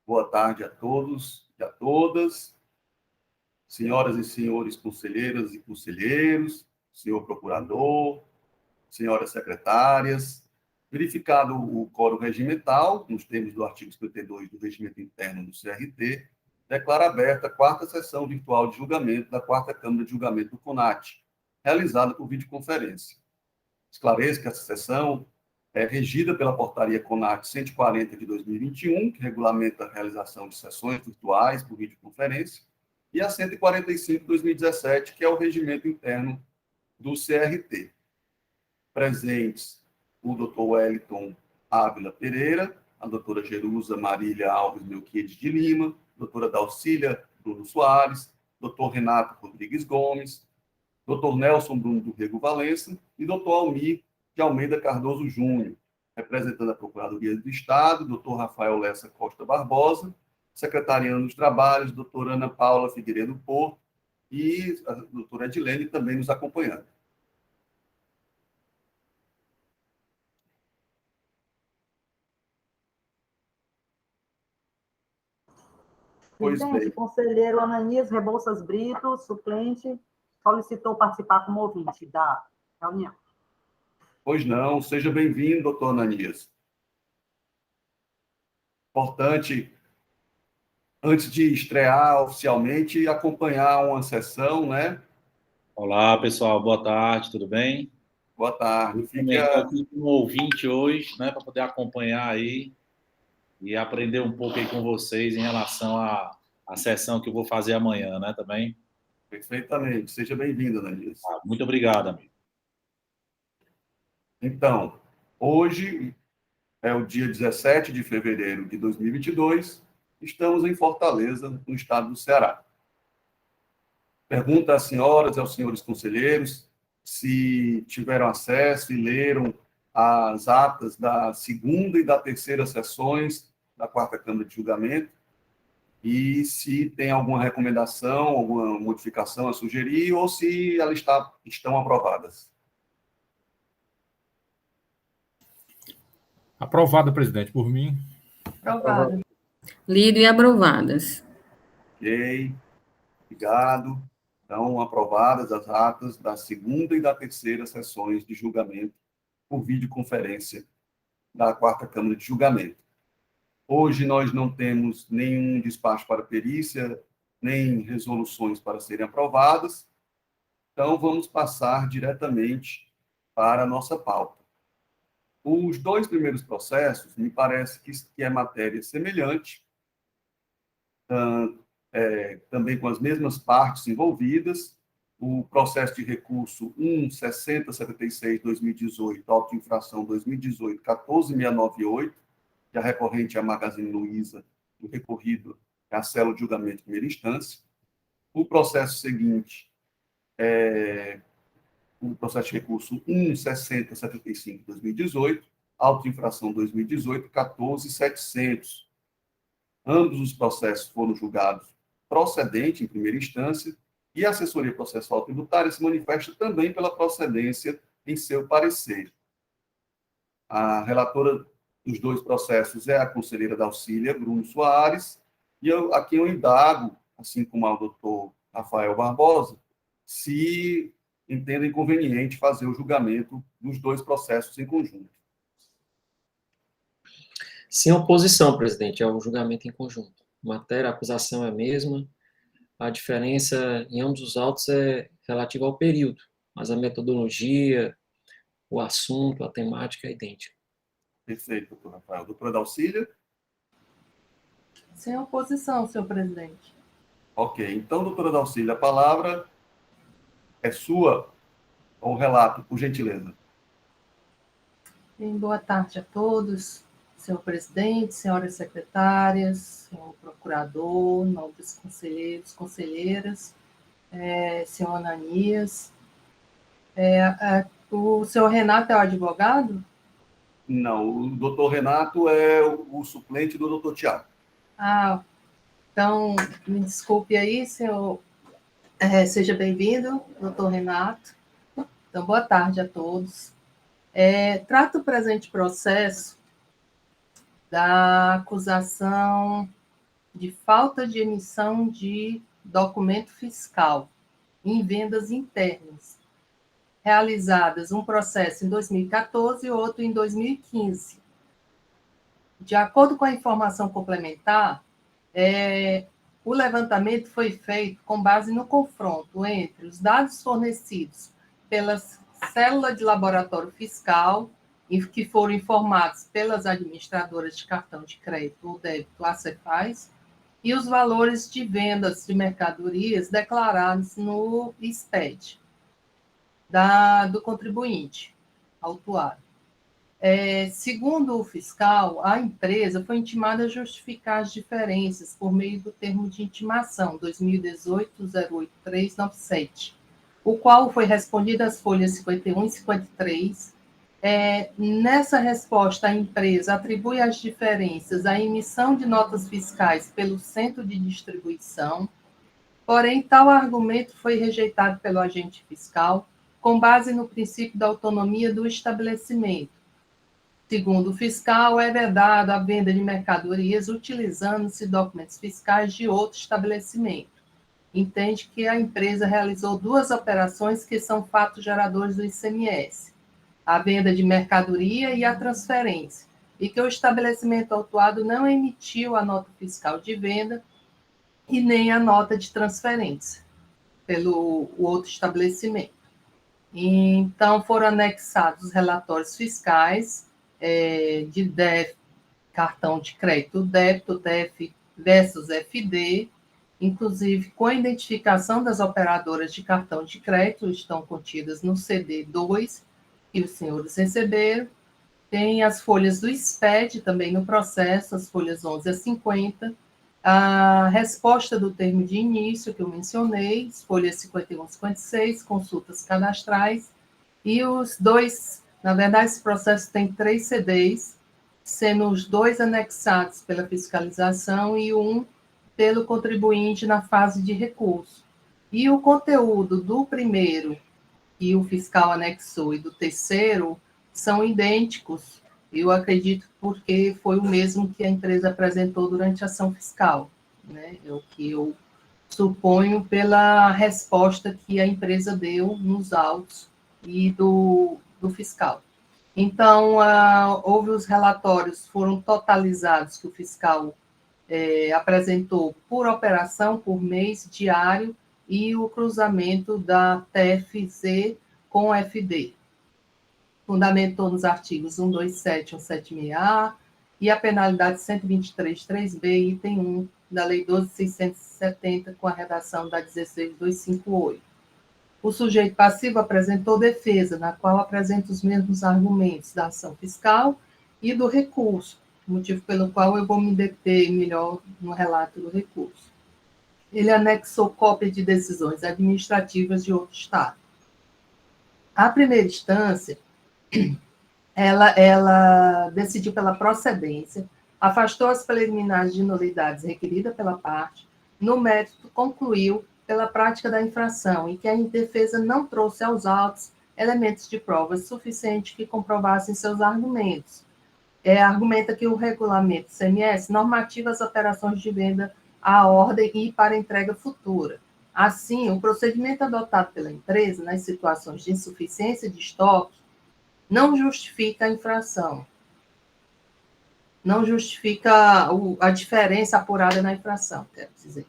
Boa tarde a todos e a todas, senhoras e senhores conselheiras e conselheiros, senhor procurador, senhoras secretárias. Verificado o quórum regimental, nos termos do artigo 52 do Regimento Interno do CRT, declaro aberta a quarta sessão virtual de julgamento da quarta Câmara de Julgamento do CONAT, realizada por videoconferência. Esclareço que essa sessão é regida pela portaria CONAT 140 de 2021, que regulamenta a realização de sessões virtuais por videoconferência, e a 145 de 2017, que é o regimento interno do CRT. Presentes o Dr. Wellington Ávila Pereira, a doutora Jerusa Marília Alves Melquiades de Lima, doutora Dalcília Bruno Soares, doutor Renato Rodrigues Gomes, doutor Nelson Bruno do Rego Valença e doutor Almir de Almeida Cardoso Júnior, representando a Procuradoria do Estado, doutor Rafael Lessa Costa Barbosa, secretariando dos Trabalhos, doutora Ana Paula Figueiredo Porto e a doutora Edilene também nos acompanhando. Presidente, o conselheiro Ananias Rebouças Brito, suplente, solicitou participar como ouvinte da reunião. Pois não, seja bem-vindo, doutor Ananias. Importante, antes de estrear oficialmente, acompanhar uma sessão, né? Olá, pessoal, boa tarde, tudo bem? Boa tarde. Estou aqui como ouvinte hoje, né, para poder acompanhar aí e aprender um pouco aí com vocês em relação à sessão que eu vou fazer amanhã, né, também. Perfeitamente. Seja bem-vindo, Ananias. Muito obrigado, amigo. Então, hoje é o dia 17 de fevereiro de 2022, estamos em Fortaleza, no estado do Ceará. Pergunto às senhoras e aos senhores conselheiros se tiveram acesso e leram as atas da segunda e da terceira sessões da quarta Câmara de Julgamento e se tem alguma recomendação, alguma modificação a sugerir ou se elas estão aprovadas. Aprovada, presidente, por mim. Aprovada. Lido e aprovadas. Ok, obrigado. Então, aprovadas as atas da segunda e da terceira sessões de julgamento por videoconferência da quarta Câmara de Julgamento. Hoje nós não temos nenhum despacho para perícia, nem resoluções para serem aprovadas, então vamos passar diretamente para a nossa pauta. Os dois primeiros processos, me parece que é matéria semelhante, também com as mesmas partes envolvidas. O processo de recurso 1.6076/2018, auto-infração 2018-14698, que a recorrente é a Magazine Luiza, o recorrido é a célula de julgamento de primeira instância. O processo seguinte é o processo de recurso 1.6075/2018, auto-infração 2018-14700. Ambos os processos foram julgados procedente em primeira instância e a assessoria processual tributária se manifesta também pela procedência em seu parecer. A relatora dos dois processos é a conselheira Dalcília Bruno Soares, e aqui eu indago, assim como ao doutor Rafael Barbosa, se entendem conveniente fazer o julgamento dos dois processos em conjunto. Sem oposição, presidente, é o julgamento em conjunto. Matéria, a acusação é a mesma, a diferença em ambos os autos é relativa ao período, mas a metodologia, o assunto, a temática é idêntica. Perfeito, doutor Rafael. Doutora Dalcília? Sem oposição, senhor presidente. Ok, então, doutora Dalcília, a palavra é sua, ou relato, por gentileza. Boa tarde a todos, senhor presidente, senhoras secretárias, senhor procurador, nobres conselheiros, conselheiras, senhor Ananias. O senhor Renato é o advogado? Não, o doutor Renato é o suplente do doutor Tiago. Ah, então, me desculpe aí, senhor. Seja bem-vindo, doutor Renato. Então, boa tarde a todos. Trato o presente processo da acusação de falta de emissão de documento fiscal em vendas internas, realizadas um processo em 2014 e outro em 2015. De acordo com a informação complementar, o levantamento foi feito com base no confronto entre os dados fornecidos pela célula de laboratório fiscal, que foram informados pelas administradoras de cartão de crédito ou débito, a Cefaz, e os valores de vendas de mercadorias declarados no SPED do contribuinte autuado. Segundo o fiscal, a empresa foi intimada a justificar as diferenças por meio do termo de intimação 2018-08397, o qual foi respondido às folhas 51 e 53. Nessa resposta, a empresa atribui as diferenças à emissão de notas fiscais pelo centro de distribuição, porém, tal argumento foi rejeitado pelo agente fiscal com base no princípio da autonomia do estabelecimento. Segundo o fiscal, é vedado a venda de mercadorias utilizando-se documentos fiscais de outro estabelecimento. Entende que a empresa realizou duas operações que são fatos geradores do ICMS: a venda de mercadoria e a transferência, e que o estabelecimento autuado não emitiu a nota fiscal de venda e nem a nota de transferência pelo outro estabelecimento. Então, foram anexados os relatórios fiscais de DEF, cartão de crédito débito, DEF versus FD, inclusive com a identificação das operadoras de cartão de crédito, estão contidas no CD2, que os senhores receberam. Tem as folhas do SPED também no processo, as folhas 11 a 50, a resposta do termo de início, que eu mencionei, as folhas 51 e 56, consultas cadastrais, e os dois, na verdade, esse processo tem 3 CDs, sendo os 2 anexados pela fiscalização e um pelo contribuinte na fase de recurso. E o conteúdo do primeiro, que o fiscal anexou, e do terceiro, são idênticos. Eu acredito porque foi o mesmo que a empresa apresentou durante a ação fiscal, né? É o que eu suponho pela resposta que a empresa deu nos autos e do fiscal. Então, houve os relatórios, foram totalizados, que o fiscal apresentou por operação, por mês, diário, e o cruzamento da TFZ com o FD. Fundamentou nos artigos 127 e 176A e a penalidade 123.3b, item 1, da Lei 12.670, com a redação da 16.258. O sujeito passivo apresentou defesa, na qual apresenta os mesmos argumentos da ação fiscal e do recurso, motivo pelo qual eu vou me deter melhor no relato do recurso. Ele anexou cópia de decisões administrativas de outro Estado. A primeira instância, ela decidiu pela procedência, afastou as preliminares de nulidades requeridas pela parte, no mérito concluiu pela prática da infração e que a defesa não trouxe aos autos elementos de provas suficientes que comprovassem seus argumentos. Argumenta que o regulamento CMS normativa as operações de venda à ordem e para entrega futura. Assim, o procedimento adotado pela empresa nas situações de insuficiência de estoque não justifica a infração, não justifica a diferença apurada na infração, quero dizer.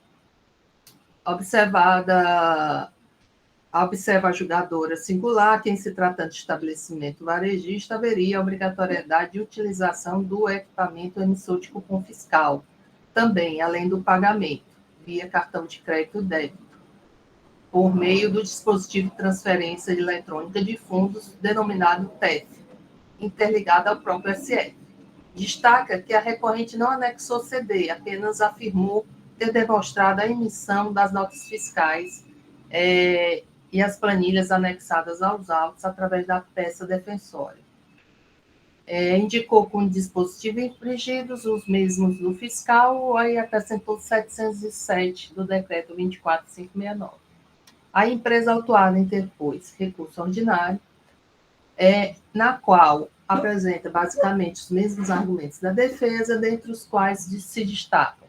Observa a julgadora singular que, em se tratando de estabelecimento varejista, haveria a obrigatoriedade de utilização do equipamento emissor de cupom fiscal, também, além do pagamento, via cartão de crédito débito, por meio do dispositivo de transferência eletrônica de fundos, denominado TEF, interligado ao próprio SF. Destaca que a recorrente não anexou CD, apenas afirmou ter demonstrado a emissão das notas fiscais e as planilhas anexadas aos autos através da peça defensória. Indicou com dispositivo infringidos os mesmos do fiscal e acrescentou 707 do decreto 24569. A empresa autuada interpôs recurso ordinário, na qual apresenta basicamente os mesmos argumentos da defesa, dentre os quais se destacam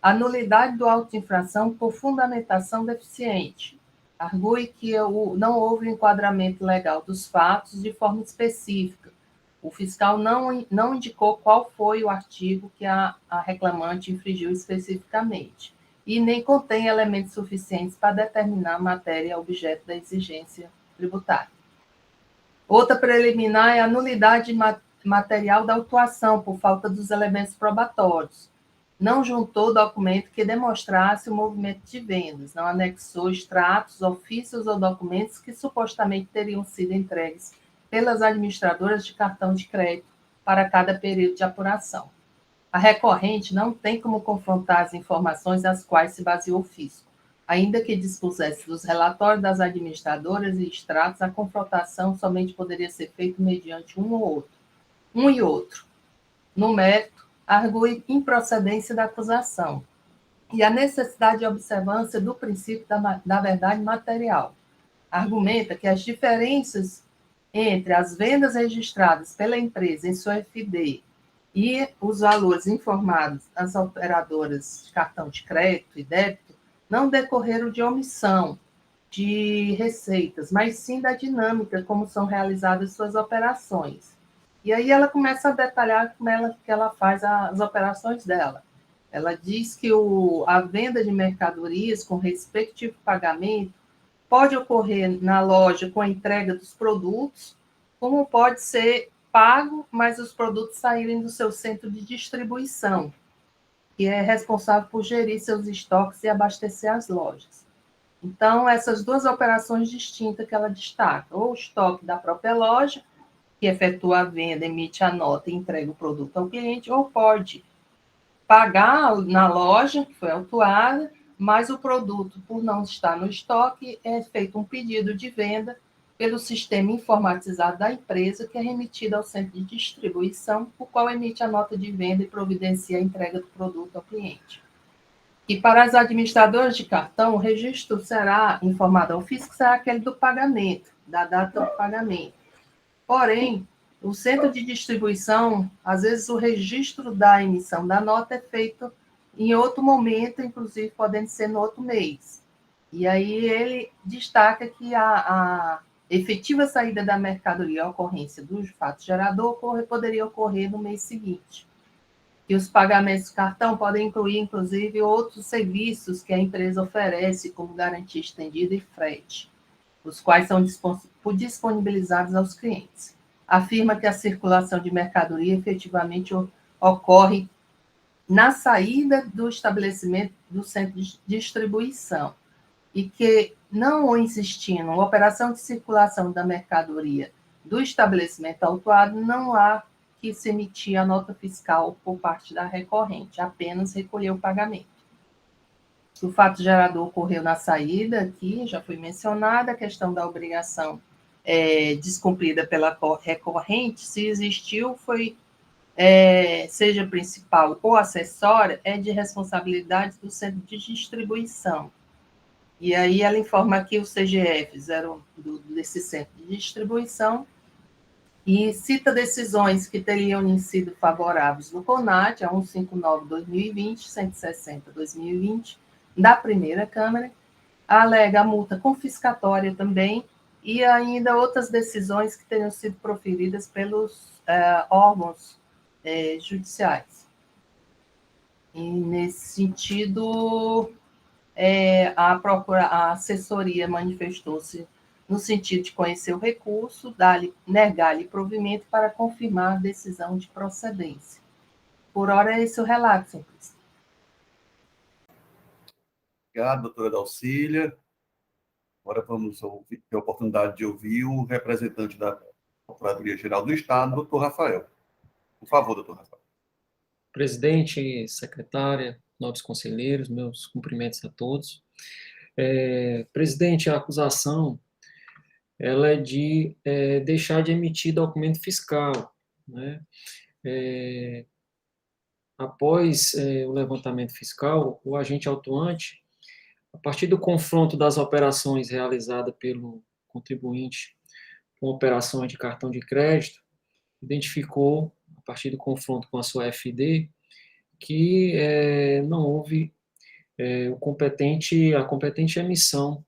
a nulidade do auto de infração por fundamentação deficiente. Argue que não houve enquadramento legal dos fatos de forma específica. O fiscal não indicou qual foi o artigo que a reclamante infringiu especificamente e nem contém elementos suficientes para determinar a matéria objeto da exigência tributária. Outra preliminar é a nulidade material da autuação por falta dos elementos probatórios. Não juntou documento que demonstrasse o movimento de vendas, não anexou extratos, ofícios ou documentos que supostamente teriam sido entregues pelas administradoras de cartão de crédito para cada período de apuração. A recorrente não tem como confrontar as informações às quais se baseou o fisco. Ainda que dispusesse dos relatórios das administradoras e extratos, a confrontação somente poderia ser feita mediante um e outro. No mérito, argue improcedência da acusação e a necessidade de observância do princípio da verdade material. Argumenta que as diferenças entre as vendas registradas pela empresa em sua FD e os valores informados às operadoras de cartão de crédito e débito não decorreram de omissão de receitas, mas sim da dinâmica como são realizadas suas operações. E aí ela começa a detalhar como que ela faz as operações dela. Ela diz que a venda de mercadorias com respectivo pagamento pode ocorrer na loja com a entrega dos produtos, como pode ser pago, mas os produtos saírem do seu centro de distribuição, que é responsável por gerir seus estoques e abastecer as lojas. Então, essas duas operações distintas que ela destaca, ou o estoque da própria loja, que efetua a venda, emite a nota e entrega o produto ao cliente, ou pode pagar na loja, que foi autuada, mas o produto, por não estar no estoque, é feito um pedido de venda pelo sistema informatizado da empresa, que é remetido ao centro de distribuição, o qual emite a nota de venda e providencia a entrega do produto ao cliente. E para as administradoras de cartão, o registro será informado ao fisco, será aquele do pagamento, da data do pagamento. Porém, o centro de distribuição, às vezes o registro da emissão da nota é feito em outro momento, inclusive podendo ser no outro mês. E aí ele destaca que a efetiva saída da mercadoria, a ocorrência do fato gerador, poderia ocorrer no mês seguinte. E os pagamentos de cartão podem incluir, inclusive, outros serviços que a empresa oferece, como garantia estendida e frete, os quais são disponibilizados aos clientes. Afirma que a circulação de mercadoria efetivamente ocorre na saída do estabelecimento do centro de distribuição e que, não existindo uma operação de circulação da mercadoria do estabelecimento autuado, não há que se emitir a nota fiscal por parte da recorrente, apenas recolher o pagamento. O fato gerador ocorreu na saída, aqui já foi mencionada, a questão da obrigação descumprida pela recorrente, se existiu, seja principal ou acessória, é de responsabilidade do centro de distribuição. E aí ela informa aqui os CGFs eram desse centro de distribuição e cita decisões que teriam sido favoráveis no CONAT, a 159/2020, 160/2020, da primeira Câmara, alega a multa confiscatória também, e ainda outras decisões que teriam sido proferidas pelos órgãos judiciais. E, nesse sentido, a assessoria manifestou-se no sentido de conhecer o recurso, negar-lhe provimento para confirmar a decisão de procedência. Por hora, é esse o relato, senhor presidente. Obrigado, doutora Dalcília. Agora vamos ter a oportunidade de ouvir o representante da Procuradoria-Geral do Estado, doutor Rafael. Por favor, doutor Rafael. Presidente, secretária, nobres conselheiros, meus cumprimentos a todos. Presidente, a acusação ela é de deixar de emitir documento fiscal, né? Após o levantamento fiscal, o agente autuante, a partir do confronto das operações realizadas pelo contribuinte com operações de cartão de crédito, identificou, a partir do confronto com a sua FD, que não houve a competente emissão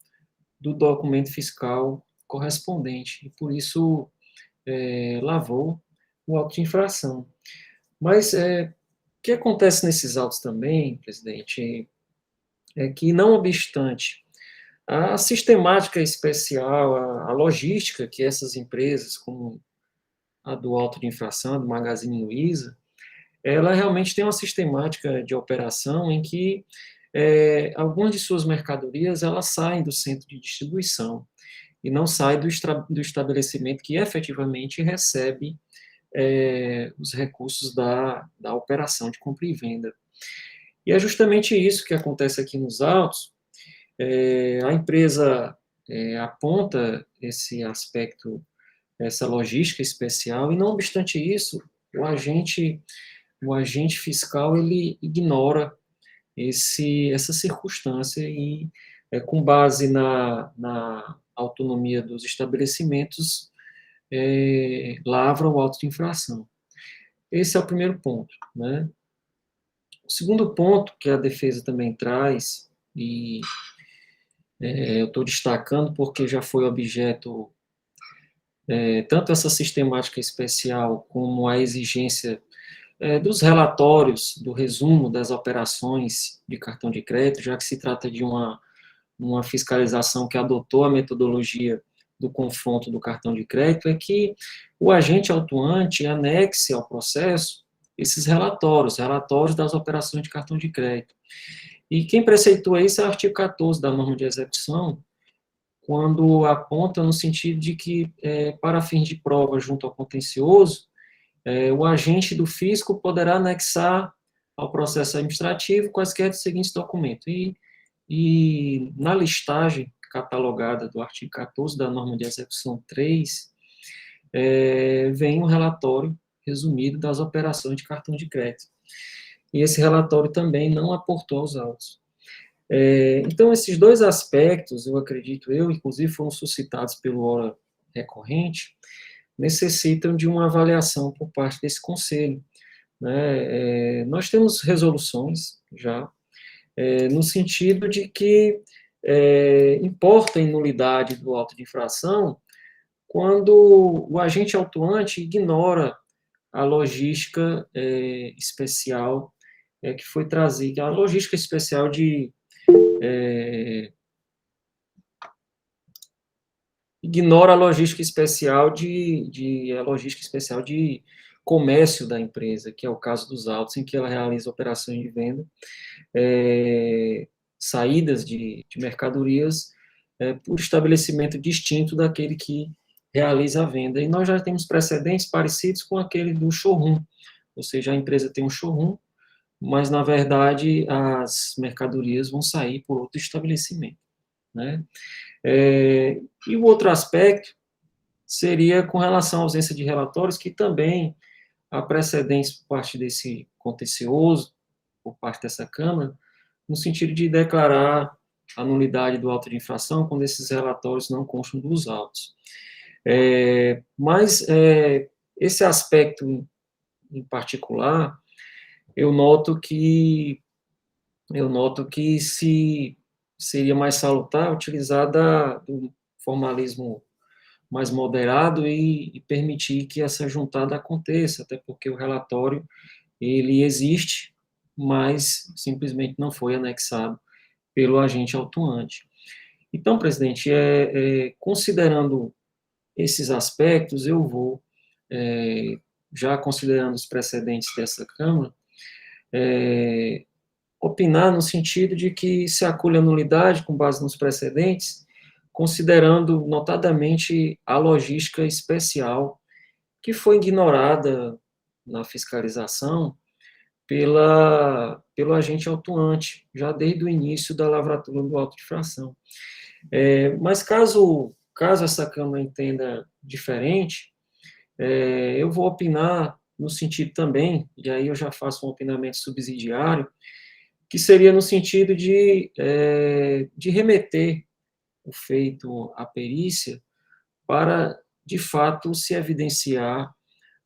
do documento fiscal correspondente, e por isso lavou o auto de infração. Mas o que acontece nesses autos também, presidente, é que, não obstante a sistemática especial, a logística que essas empresas, como a do auto de infração, do Magazine Luiza, ela realmente tem uma sistemática de operação em que algumas de suas mercadorias elas saem do centro de distribuição e não saem do estabelecimento que efetivamente recebe os recursos da operação de compra e venda. E é justamente isso que acontece aqui nos autos. A empresa aponta esse aspecto, essa logística especial, e não obstante isso, o agente fiscal ele ignora essa circunstância e, com base na autonomia dos estabelecimentos, lavra o auto de infração. Esse é o primeiro ponto, né? O segundo ponto que a defesa também traz, e eu estou destacando porque já foi objeto tanto essa sistemática especial como a exigência dos relatórios, do resumo das operações de cartão de crédito, já que se trata de uma fiscalização que adotou a metodologia do confronto do cartão de crédito, é que o agente autuante anexe ao processo esses relatórios das operações de cartão de crédito. E quem preceitua isso é o artigo 14 da norma de execução, quando aponta no sentido de que, para fins de prova junto ao contencioso, o agente do fisco poderá anexar ao processo administrativo quaisquer dos seguintes documentos. E na listagem catalogada do artigo 14 da norma de execução 3, vem um relatório resumido das operações de cartão de crédito. E esse relatório também não aportou aos autos. Então, esses dois aspectos, eu acredito, inclusive foram suscitados pelo ora recorrente, necessitam de uma avaliação por parte desse conselho, né? Nós temos resoluções já, no sentido de que importa a inulidade do auto de infração quando o agente autuante ignora a logística especial que foi trazida, a logística especial ignora a logística especial de comércio da empresa, que é o caso dos autos, em que ela realiza operações de venda, saídas de mercadorias por estabelecimento distinto daquele que realiza a venda. E nós já temos precedentes parecidos com aquele do showroom, ou seja, a empresa tem um showroom, mas, na verdade, as mercadorias vão sair por outro estabelecimento, né? E o outro aspecto seria com relação à ausência de relatórios, que também há precedentes por parte desse contencioso, por parte dessa Câmara, no sentido de declarar a nulidade do auto de infração quando esses relatórios não constam dos autos. Mas esse aspecto em particular, eu noto que seria mais salutar utilizar do formalismo mais moderado e permitir que essa juntada aconteça, até porque o relatório, ele existe, mas simplesmente não foi anexado pelo agente autuante. Então, presidente, considerando esses aspectos, eu vou, já considerando os precedentes dessa Câmara, opinar no sentido de que se acolhe a nulidade com base nos precedentes, considerando notadamente a logística especial que foi ignorada na fiscalização pelo agente autuante, já desde o início da lavratura do auto de infração. Mas caso essa Câmara entenda diferente, eu vou opinar no sentido também, e aí eu já faço um opinamento subsidiário, que seria no sentido de remeter o feito à perícia para, de fato, se evidenciar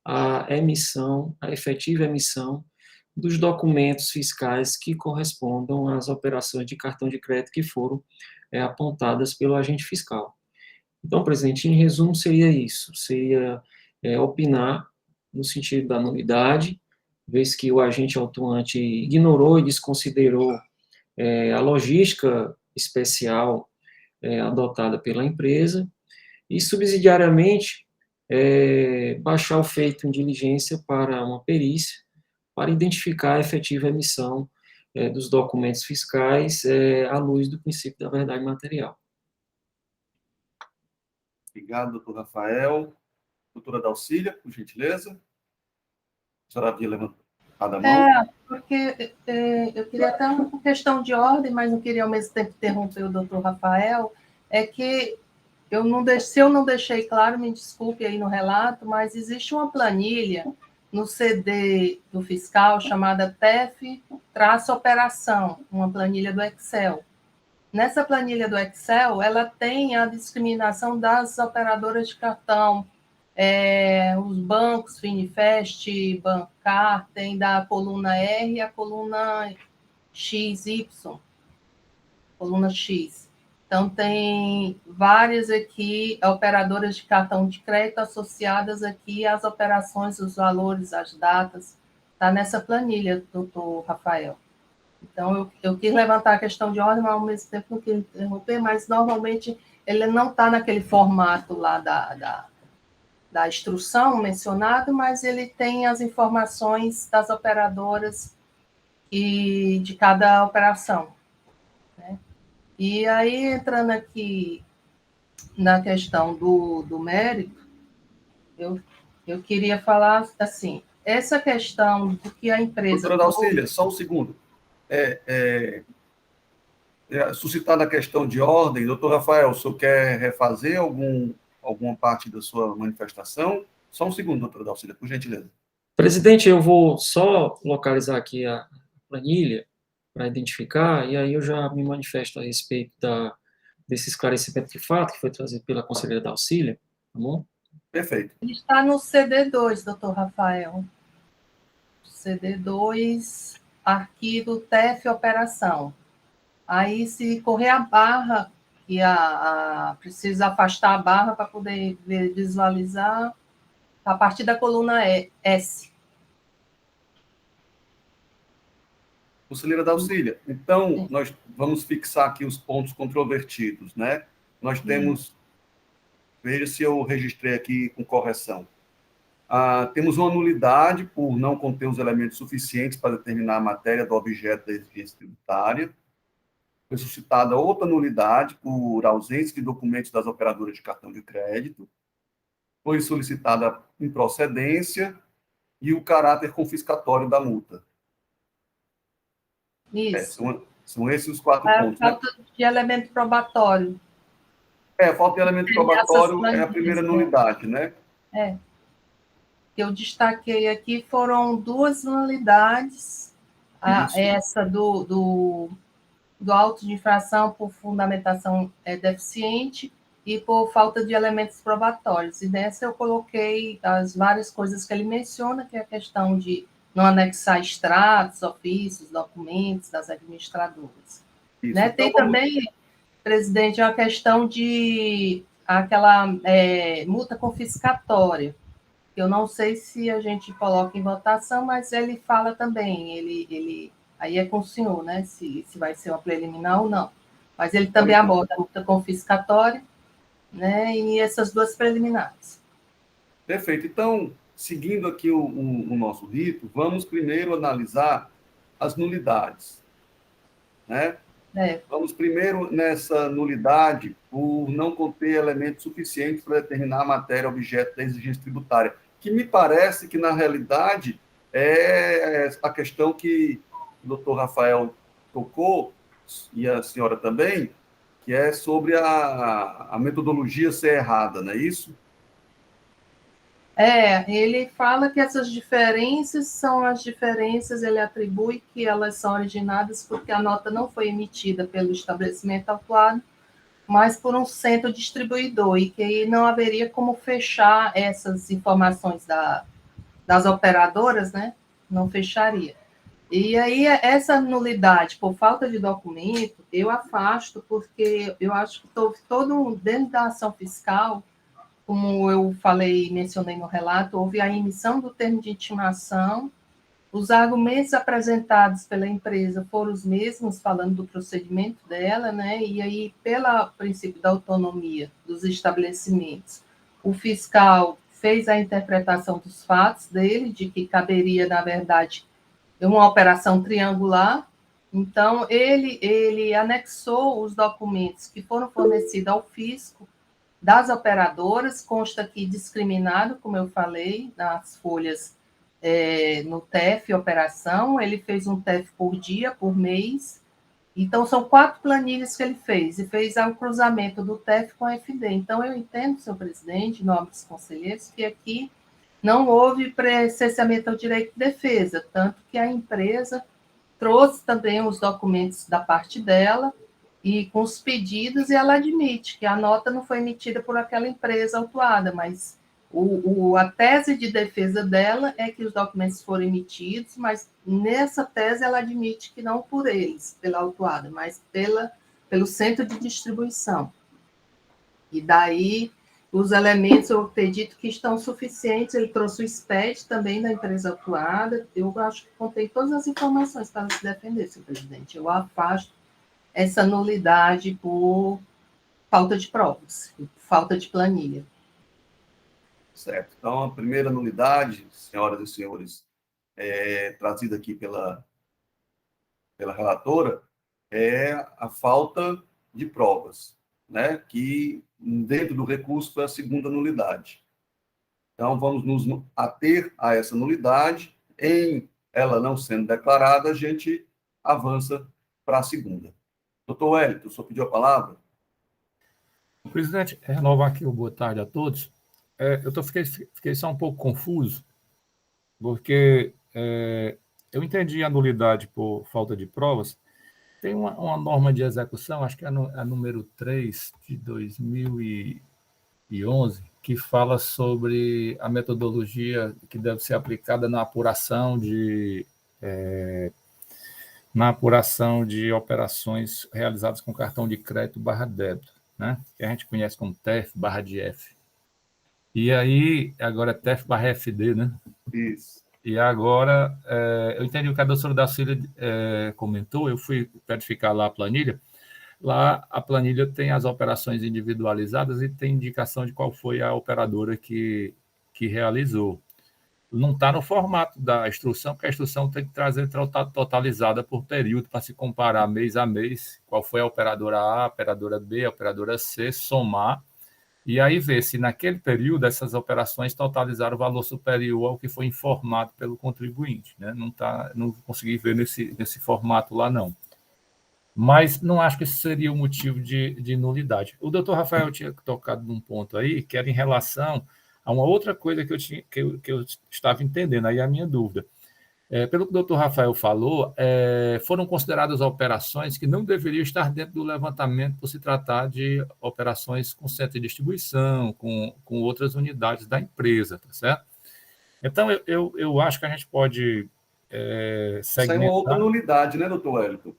a efetiva emissão dos documentos fiscais que correspondam às operações de cartão de crédito que foram apontadas pelo agente fiscal. Então, presidente, em resumo, seria isso, seria opinar no sentido da nulidade, vez que o agente autuante ignorou e desconsiderou a logística especial adotada pela empresa, e, subsidiariamente, baixar o feito em diligência para uma perícia, para identificar a efetiva emissão dos documentos fiscais à luz do princípio da verdade material. Obrigado, doutor Rafael. Doutora Dalcília, por gentileza. A senhora havia levantado a mão. Porque eu queria até uma questão de ordem, mas não queria ao mesmo tempo interromper o doutor Rafael, é que se eu não deixei claro, me desculpe aí no relato, mas existe uma planilha no CD do fiscal chamada TEF-operação, uma planilha do Excel. Nessa planilha do Excel, ela tem a discriminação das operadoras de cartão, os bancos, Fininvest, Bancar, tem da coluna R e a coluna XY, coluna X. Então, tem várias aqui, operadoras de cartão de crédito associadas aqui às operações, os valores, as datas. Está nessa planilha, doutor Rafael. Então, eu quis levantar a questão de ordem, mas ao mesmo tempo não quis interromper, mas normalmente ele não está naquele formato lá da instrução mencionado, mas ele tem as informações das operadoras e de cada operação. Né? E aí, entrando aqui na questão do mérito, eu queria falar assim, essa questão do que a empresa... Doutora Dalcília, só um segundo. Suscitada a questão de ordem, doutor Rafael, o senhor quer refazer alguma parte da sua manifestação? Só um segundo, doutora Dalcília, por gentileza. Presidente, eu vou só localizar aqui a planilha para identificar, e aí eu já me manifesto a respeito desse esclarecimento de fato que foi trazido pela conselheira Dalcília, tá bom? Perfeito. Ele está no CD2, doutor Rafael. CD2, arquivo TEF operação. Aí, se correr a barra, e precisa afastar a barra para poder visualizar, a partir da coluna S. Conselheira Dalcília, então, nós vamos fixar aqui os pontos controvertidos, né? Nós temos, veja se eu registrei aqui com correção. Temos uma nulidade por não conter os elementos suficientes para determinar a matéria do objeto da exigência tributária. Foi suscitada outra nulidade por ausência de documentos das operadoras de cartão de crédito. Foi solicitada improcedência e o caráter confiscatório da multa. Isso. São esses os 4 pontos. Falta de elemento probatório. Falta de elemento probatório é a primeira nulidade, né? Que eu destaquei aqui foram 2 nulidades. Essa do auto de infração por fundamentação deficiente e por falta de elementos probatórios. E nessa eu coloquei as várias coisas que ele menciona, que é a questão de não anexar extratos, ofícios, documentos das administradoras. Né? Então, tem também, presidente, a questão de aquela multa confiscatória, que eu não sei se a gente coloca em votação, mas ele fala também, ele aí é com o senhor, né, se vai ser uma preliminar ou não. Mas ele também aborda a multa confiscatória, né, e essas 2 preliminares. Perfeito. Então, seguindo aqui o nosso rito, vamos primeiro analisar as nulidades, né? Vamos primeiro nessa nulidade por não conter elementos suficientes para determinar a matéria objeto da exigência tributária, que me parece que, na realidade, é a questão que o doutor Rafael tocou, e a senhora também, que é sobre a metodologia ser errada, não é isso? Ele fala que essas diferenças são as diferenças, ele atribui que elas são originadas porque a nota não foi emitida pelo estabelecimento autuado, mas por um centro distribuidor, e que aí não haveria como fechar essas informações das operadoras, né? Não fecharia. E aí, essa nulidade por falta de documento, eu afasto, porque eu acho que dentro da ação fiscal, como eu falei e mencionei no relato, houve a emissão do termo de intimação, os argumentos apresentados pela empresa foram os mesmos, falando do procedimento dela, né? E aí, pelo princípio da autonomia dos estabelecimentos, o fiscal fez a interpretação dos fatos dele, de que caberia, na verdade, uma operação triangular. Então, ele anexou os documentos que foram fornecidos ao fisco das operadoras, consta aqui discriminado, como eu falei, nas folhas no TEF operação, ele fez um TEF por dia, por mês, então são 4 planilhas que ele fez, e fez o cruzamento do TEF com a FD. Então, eu entendo, senhor presidente, nobres conselheiros, que aqui não houve cerceamento ao direito de defesa, tanto que a empresa trouxe também os documentos da parte dela, e com os pedidos, e ela admite que a nota não foi emitida por aquela empresa autuada, mas a tese de defesa dela é que os documentos foram emitidos, mas nessa tese ela admite que não por eles, pela autuada, mas pelo centro de distribuição. E daí, os elementos, eu acredito que estão suficientes, ele trouxe o SPED também da empresa autuada, eu acho que contei todas as informações para se defender, senhor presidente. Eu afasto essa nulidade por falta de provas, falta de planilha. Certo. Então, a primeira nulidade, senhoras e senhores, trazida aqui pela relatora, é a falta de provas, né? Que, dentro do recurso, foi a segunda nulidade. Então, vamos nos ater a essa nulidade. Em ela não sendo declarada, a gente avança para a segunda. Doutor Wellington, o senhor pediu a palavra? Presidente, renovar aqui o boa tarde a todos. Fiquei só um pouco confuso, porque eu entendi a nulidade por falta de provas. Tem uma norma de execução, acho que é a número 3 de 2011, que fala sobre a metodologia que deve ser aplicada na apuração de operações realizadas com cartão de crédito / débito, né? Que a gente conhece como TEF / DF. E aí, agora é TEF / FD, né? Isso. E agora, eu entendi o que a doutora Dalcília comentou, eu fui verificar lá a planilha. Lá a planilha tem as operações individualizadas e tem indicação de qual foi a operadora que realizou. Não está no formato da instrução, porque a instrução tem que trazer totalizada por período para se comparar mês a mês, qual foi a operadora A, a operadora B, a operadora C, somar, e aí ver se naquele período essas operações totalizaram o valor superior ao que foi informado pelo contribuinte, né? Não consegui ver nesse formato lá, não. Mas não acho que esse seria o motivo de nulidade. O doutor Rafael tinha tocado num ponto aí, que era em relação a uma outra coisa que eu estava entendendo, aí a minha dúvida. Pelo que o doutor Rafael falou, foram consideradas operações que não deveriam estar dentro do levantamento por se tratar de operações com centro de distribuição, com outras unidades da empresa, tá certo? Então, eu acho que a gente pode segmentar... Isso é uma outra nulidade, né, doutor Wellington?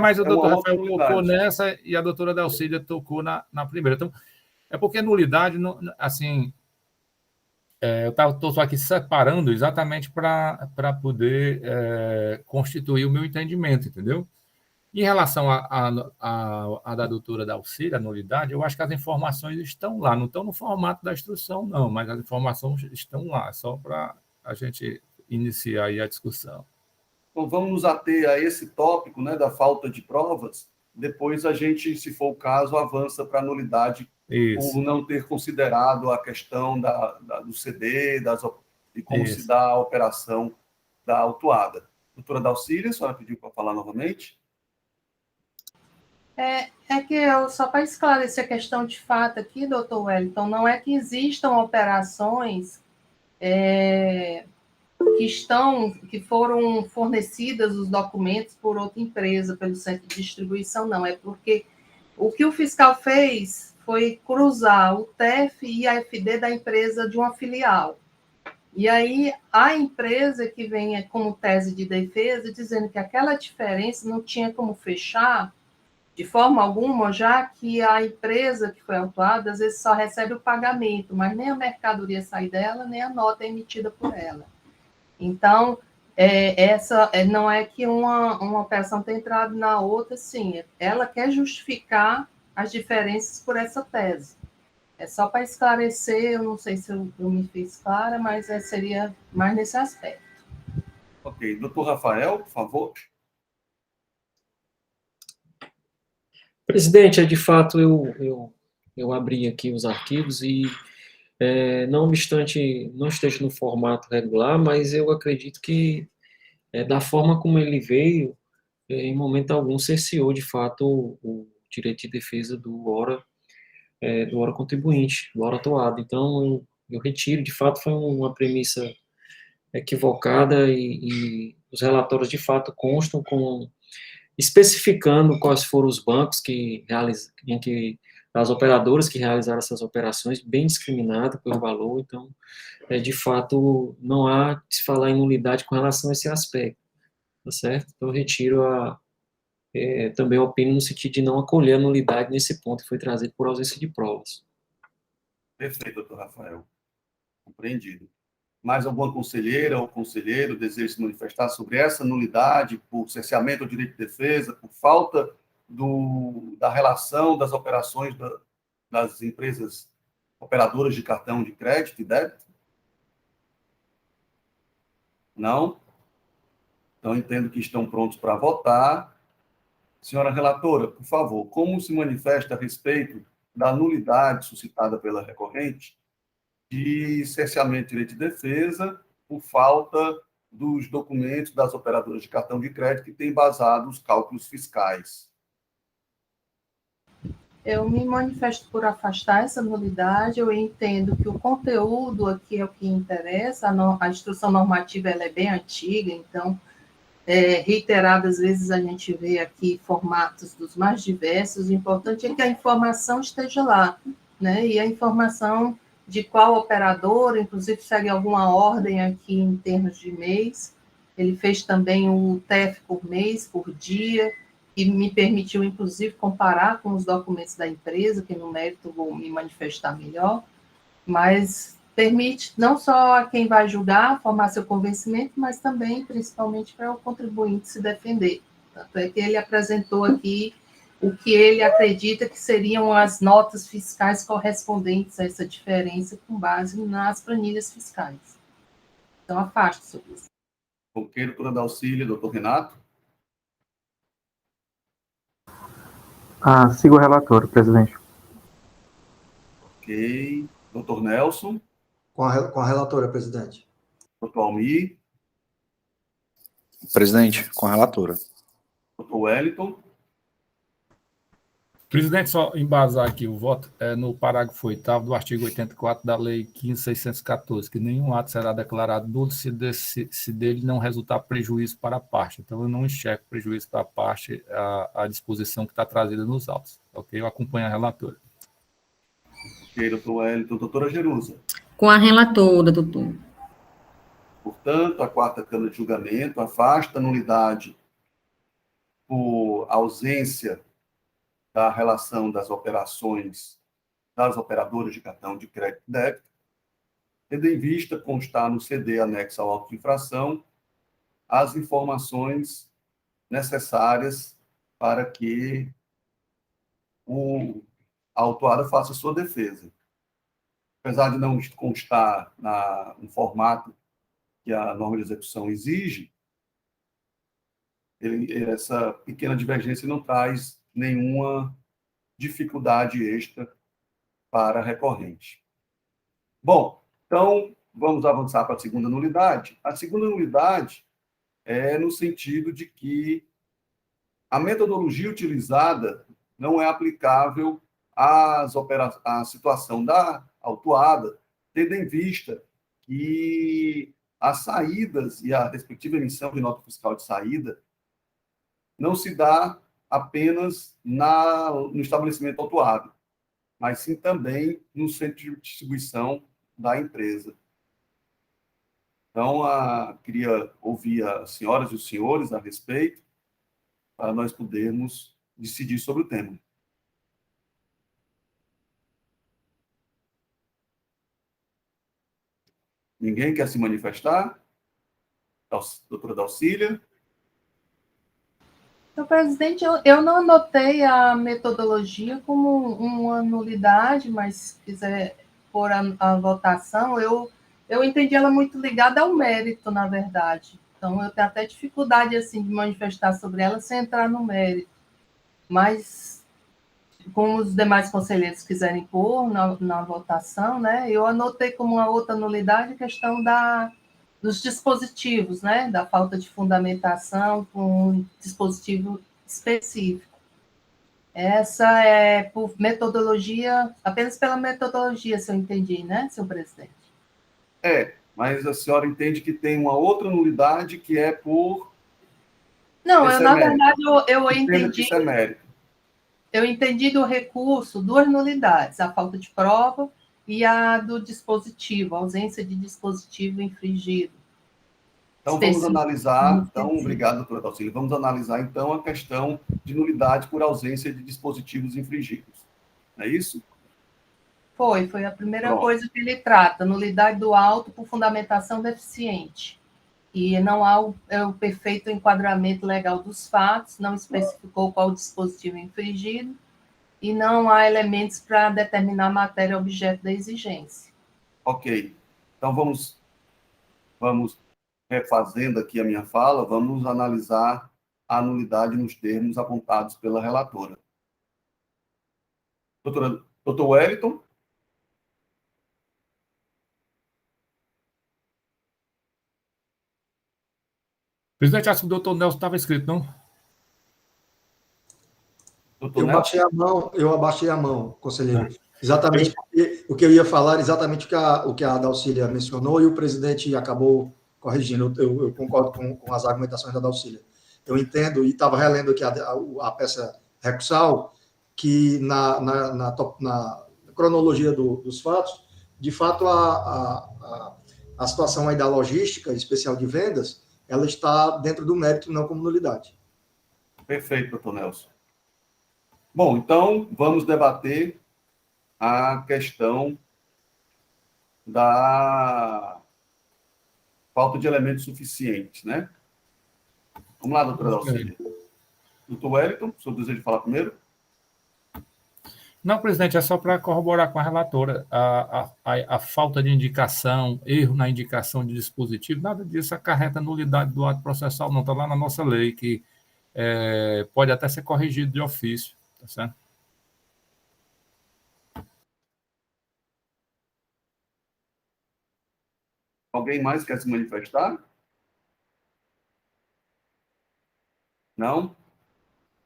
Mas o doutor Rafael tocou nulidade nessa e a doutora Dalcília tocou na primeira. Então, é porque nulidade, assim... eu estou aqui separando exatamente para poder constituir o meu entendimento, entendeu? Em relação à da doutora Dalcília, a nulidade, eu acho que as informações estão lá, não estão no formato da instrução, não, mas as informações estão lá, só para a gente iniciar aí a discussão. Então, vamos nos ater a esse tópico, né, da falta de provas. Depois a gente, se for o caso, avança para a nulidade. Isso. Por não ter considerado a questão do CD, de como Isso. se dá a operação da autuada. Doutora Dalcília, a senhora pediu para falar novamente? Só para esclarecer a questão de fato aqui, doutor Wellington, não é que existam operações que foram fornecidas os documentos por outra empresa, pelo centro de distribuição, não. É porque o que o fiscal fez foi cruzar o TEF e a FD da empresa de uma filial. E aí, a empresa que vem como tese de defesa, dizendo que aquela diferença não tinha como fechar de forma alguma, já que a empresa que foi autuada, às vezes só recebe o pagamento, mas nem a mercadoria sai dela, nem a nota é emitida por ela. Então, não é que uma operação tem entrado na outra, sim, ela quer justificar as diferenças por essa tese. É só para esclarecer, eu não sei se eu me fiz clara, mas seria mais nesse aspecto. Ok. Doutor Rafael, por favor. Presidente, de fato, eu abri aqui os arquivos e, não obstante não esteja no formato regular, mas eu acredito que, da forma como ele veio, em momento algum cerceou, de fato, o direito de defesa do ora contribuinte, do ora atuado. Então, eu retiro, de fato, foi uma premissa equivocada e os relatórios, de fato, constam especificando quais foram os bancos as operadoras que realizaram essas operações, bem discriminado pelo valor. Então, de fato, não há de se falar em nulidade com relação a esse aspecto, tá certo? Então, eu retiro também a opinião no sentido de não acolher a nulidade nesse ponto que foi trazido por ausência de provas. Perfeito, doutor Rafael. Compreendido. Mais alguma conselheira ou conselheiro deseja se manifestar sobre essa nulidade por cerceamento do direito de defesa, por falta da relação das operações das empresas operadoras de cartão de crédito e débito? Não? Então, entendo que estão prontos para votar. Senhora relatora, por favor, como se manifesta a respeito da nulidade suscitada pela recorrente de cerceamento de direito de defesa por falta dos documentos das operadoras de cartão de crédito que têm embasado os cálculos fiscais? Eu me manifesto por afastar essa nulidade. Eu entendo que o conteúdo aqui é o que interessa. A instrução normativa ela é bem antiga, então, reiteradas vezes a gente vê aqui formatos dos mais diversos. O importante é que a informação esteja lá, né? E a informação de qual operador, inclusive segue alguma ordem aqui em termos de mês. Ele fez também o TEF por mês, por dia, e me permitiu, inclusive, comparar com os documentos da empresa, que no mérito vou me manifestar melhor, mas permite não só a quem vai julgar formar seu convencimento, mas também, principalmente, para o contribuinte se defender. Tanto é que ele apresentou aqui o que ele acredita que seriam as notas fiscais correspondentes a essa diferença com base nas planilhas fiscais. Então, afaste sobre isso. Ok, doutora Dalcília, doutor Renato? Sigo o relator, presidente. Ok. Doutor Nelson? Com a relatora, presidente. Doutor Almir? Presidente, com a relatora. Doutor Wellington? Presidente, só embasar aqui o voto no parágrafo 8º do artigo 84 da Lei 15.614, que nenhum ato será declarado nulo se dele não resultar prejuízo para a parte. Então, eu não enxergo prejuízo para a parte a disposição que está trazida nos autos. Ok? Eu acompanho a relatora. Ok, doutor Wellington. Doutora Jerusa? Com a relatora, doutor. Portanto, a quarta Câmara de Julgamento afasta a nulidade por ausência da relação das operações das operadoras de cartão de crédito e débito, tendo em vista constar no CD anexo ao auto de infração as informações necessárias para que a autuada faça sua defesa. Apesar de não constar no formato que a norma de execução exige, essa pequena divergência não traz nenhuma dificuldade extra para a recorrente. Bom, então, vamos avançar para a segunda nulidade. A segunda nulidade é no sentido de que a metodologia utilizada não é aplicável à situação da autuada, tendo em vista que as saídas e a respectiva emissão de nota fiscal de saída não se dá apenas no estabelecimento autuado, mas sim também no centro de distribuição da empresa. Então, queria ouvir as senhoras e os senhores a respeito, para nós podermos decidir sobre o tema. Ninguém quer se manifestar? Doutora Dalcília? Então, presidente, eu não anotei a metodologia como uma nulidade, mas se quiser pôr a votação, eu entendi ela muito ligada ao mérito, na verdade. Então, eu tenho até dificuldade assim, de manifestar sobre ela sem entrar no mérito. Mas, como os demais conselheiros quiserem pôr na votação, né, eu anotei como uma outra nulidade a questão dos dispositivos, né, da falta de fundamentação com um dispositivo específico. Essa é por metodologia, apenas pela metodologia, se eu entendi, né, senhor presidente? Mas a senhora entende que tem uma outra nulidade que é por... Não, Esse é na mérito. verdade, eu Entenda que entendi, isso é mérito. eu entendi do recurso duas nulidades, a falta de prova e a do dispositivo, a ausência de dispositivo infringido. Então, vamos Específico. analisar... Então, obrigado, doutora Dalcília. Vamos analisar, então, a questão de nulidade por ausência de dispositivos infringidos. É isso? Foi a primeira Pronto. coisa que ele trata, nulidade do auto por fundamentação deficiente. E não há o perfeito enquadramento legal dos fatos, não especificou qual o dispositivo infringido, e não há elementos para determinar a matéria objeto da exigência. Ok. Então, vamos refazendo aqui a minha fala, vamos analisar a nulidade nos termos apontados pela relatora. Doutor Wellington? Presidente, acho que o doutor Nelson estava escrito, não? Doutor Eu Nelson? abaixei a mão, conselheiro. Exatamente o que eu ia falar, exatamente o que a Dalcília mencionou, e o presidente acabou corrigindo. Eu concordo com as argumentações da Dalcília. Eu entendo, e estava relendo aqui a peça recursal, que na cronologia dos fatos, de fato, a situação aí da logística especial de vendas, ela está dentro do mérito, não como nulidade. Perfeito, doutor Nelson. Bom, então, vamos debater a questão da falta de elementos suficientes, né? Vamos lá, doutora Dalcília. Doutor Wellington, o senhor deseja falar primeiro? Não, presidente, é só para corroborar com a relatora. A falta de indicação, erro na indicação de dispositivo, nada disso acarreta nulidade do ato processual, não. Está lá na nossa lei, que pode até ser corrigido de ofício, tá certo? Alguém mais quer se manifestar? Não?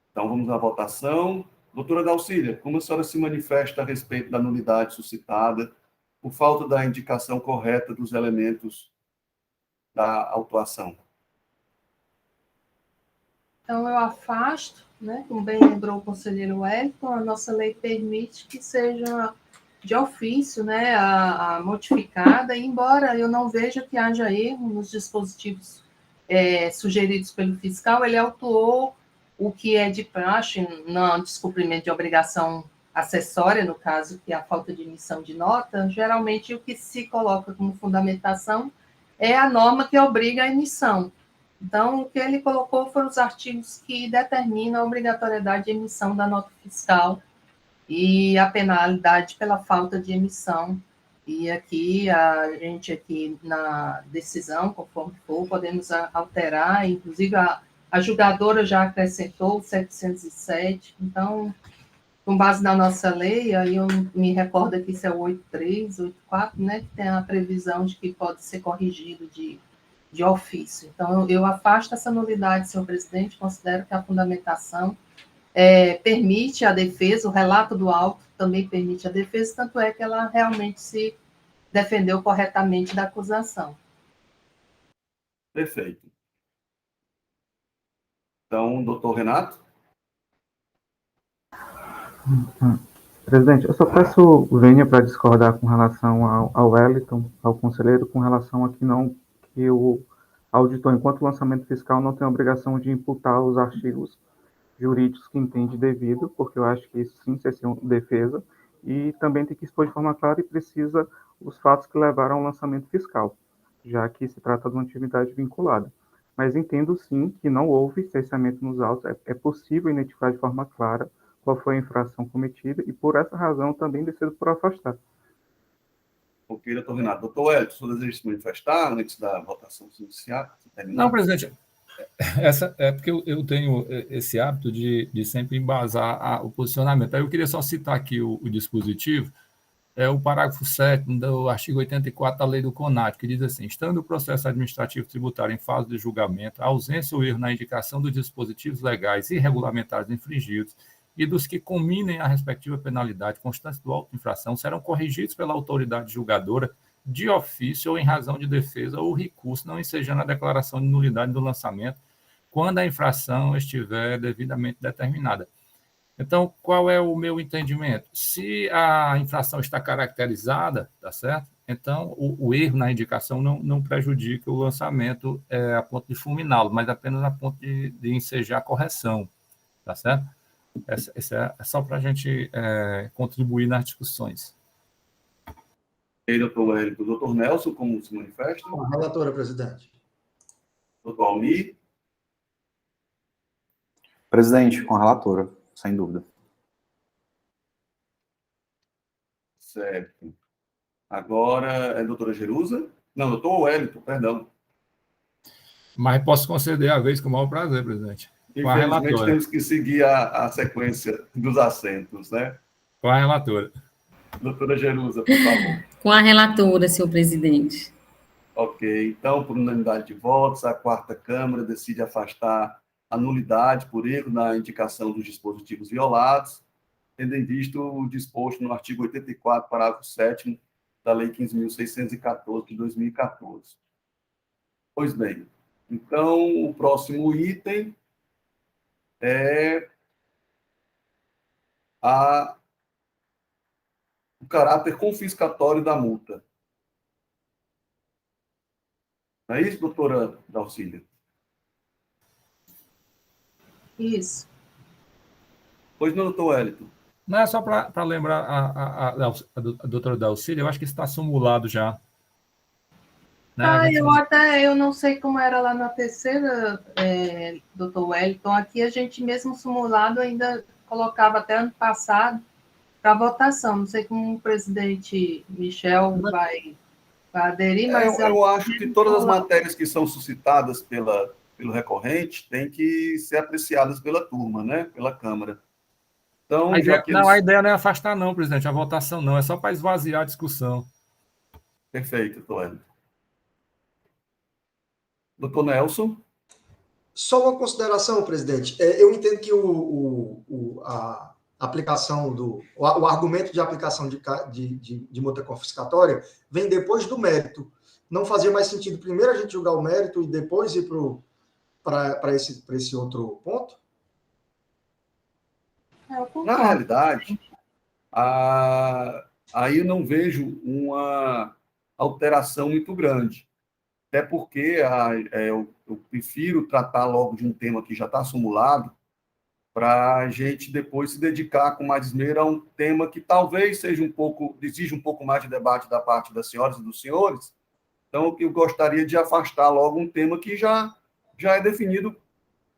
Então, vamos à votação. Doutora Dalcília, como a senhora se manifesta a respeito da nulidade suscitada por falta da indicação correta dos elementos da autuação? Então, eu afasto, né, como bem lembrou o conselheiro Wellington, a nossa lei permite que seja de ofício, né, a modificada, embora eu não veja que haja erro nos dispositivos sugeridos pelo fiscal, ele autuou o que é de praxe, no descumprimento de obrigação acessória, no caso, que é a falta de emissão de nota. Geralmente, o que se coloca como fundamentação é a norma que obriga a emissão. Então, o que ele colocou foram os artigos que determinam a obrigatoriedade de emissão da nota fiscal e a penalidade pela falta de emissão. E aqui, a gente aqui na decisão, conforme for, podemos alterar, inclusive a julgadora já acrescentou o 707, então, com base na nossa lei, aí eu me recordo que isso é o 83, 84, né, que tem a previsão de que pode ser corrigido de ofício. Então, eu afasto essa nulidade, senhor presidente, considero que a fundamentação permite a defesa, o relato do auto também permite a defesa, tanto é que ela realmente se defendeu corretamente da acusação. Perfeito. Então, doutor Renato? Presidente, eu só peço vênia para discordar com relação ao Wellington, ao conselheiro, com relação a que que o auditor, enquanto lançamento fiscal, não tem a obrigação de imputar os artigos jurídicos que entende devido, porque eu acho que isso sim seria uma defesa, e também tem que expor de forma clara e precisa os fatos que levaram ao lançamento fiscal, já que se trata de uma atividade vinculada. Mas entendo sim que não houve cerceamento nos autos, é possível identificar de forma clara qual foi a infração cometida e por essa razão também decido por afastar. Ok, doutor Renato. Doutor Hélio, o senhor deseja se manifestar antes da votação se iniciar? Não, presidente, essa é porque eu tenho esse hábito de sempre embasar o posicionamento. Aí eu queria só citar aqui o dispositivo, o parágrafo 7º do artigo 84 da lei do CONAT, que diz assim: estando o processo administrativo tributário em fase de julgamento, a ausência ou erro na indicação dos dispositivos legais e regulamentares infringidos e dos que combinem a respectiva penalidade constante do auto de infração serão corrigidos pela autoridade julgadora de ofício ou em razão de defesa ou recurso, não ensejando a declaração de nulidade do lançamento, quando a infração estiver devidamente determinada. Então, qual é o meu entendimento? Se a infração está caracterizada, tá certo? Então, o erro na indicação não prejudica o lançamento a ponto de fulminá-lo, mas apenas a ponto de ensejar a correção, tá certo? Essa é só para a gente contribuir nas discussões. E aí, doutor Hélio, doutor Nelson, como se manifesta? Com a relatora, presidente. Doutor Almir? Presidente, com a relatora, sem dúvida. Certo. Agora é a doutora Jerusa? Não, doutor Wellington, perdão. Mas posso conceder a vez com o maior prazer, presidente. Com a Infelizmente, relatora. temos que seguir a sequência dos assentos, né? Com a relatora. Doutora Jerusa, por favor. Com a relatora, senhor presidente. Ok, então, por unanimidade de votos, a quarta Câmara decide afastar a nulidade por erro na indicação dos dispositivos violados, tendo em vista o disposto no artigo 84, parágrafo 7º da Lei 15.614 de 2014. Pois bem, então, o próximo item é o caráter confiscatório da multa. Não é isso, doutora Dalcília? Isso. Pois não, doutor Wellington. Não, é só para lembrar a doutora Dalcília, eu acho que isso está simulado já. Né? Eu não sei como era lá na terceira, doutor Wellington. Aqui a gente mesmo simulado ainda colocava até ano passado para votação. Não sei como o presidente Michel vai aderir, mas... Eu acho que todas as matérias que são suscitadas pelo recorrente têm que ser apreciadas pela turma, né? Pela Câmara. Então, a ideia não é afastar, não, presidente, a votação não, é só para esvaziar a discussão. Perfeito, doutor Wellington. Doutor Nelson? Só uma consideração, presidente. Eu entendo que a aplicação o argumento de aplicação de multa confiscatória vem depois do mérito. Não fazia mais sentido primeiro a gente julgar o mérito e depois ir para esse outro ponto? Na realidade, aí eu não vejo uma alteração muito grande. Até porque eu prefiro tratar logo de um tema que já está simulado, para a gente depois se dedicar com mais esmero a um tema que talvez exija um pouco mais de debate da parte das senhoras e dos senhores. Então, eu gostaria de afastar logo um tema que já é definido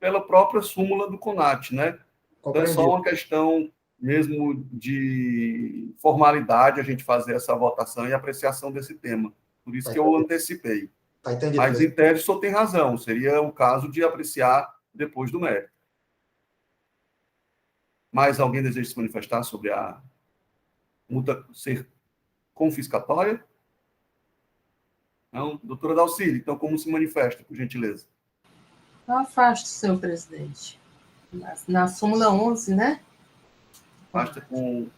pela própria súmula do CONAT, né? Então, é só uma questão mesmo de formalidade a gente fazer essa votação e apreciação desse tema. Por isso que eu antecipei. Tá entendido. Mas, em tese, o senhor tem razão. Seria o caso de apreciar depois do mérito. Mais alguém deseja se manifestar sobre a multa ser confiscatória? Não? Doutora Dalcília, então como se manifesta, por gentileza? Eu afasto, senhor presidente. Na súmula 11, né? Afasta com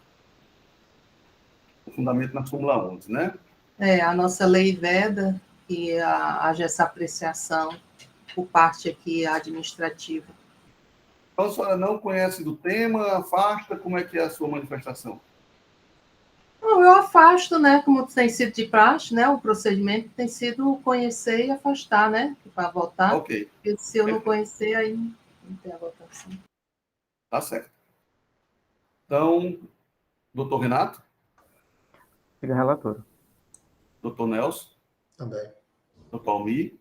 o fundamento na súmula 11, né? A nossa lei veda que haja essa apreciação por parte aqui administrativa. Então, a senhora não conhece do tema, afasta, como é que é a sua manifestação? Não, eu afasto, né, como tem sido de praxe, né, o procedimento tem sido conhecer e afastar, né, para votar. Ok. Porque se eu não conhecer, aí não tem a votação. Tá certo. Então, doutor Renato, Siga a relatora. doutor Nelson, Também. doutor Almir,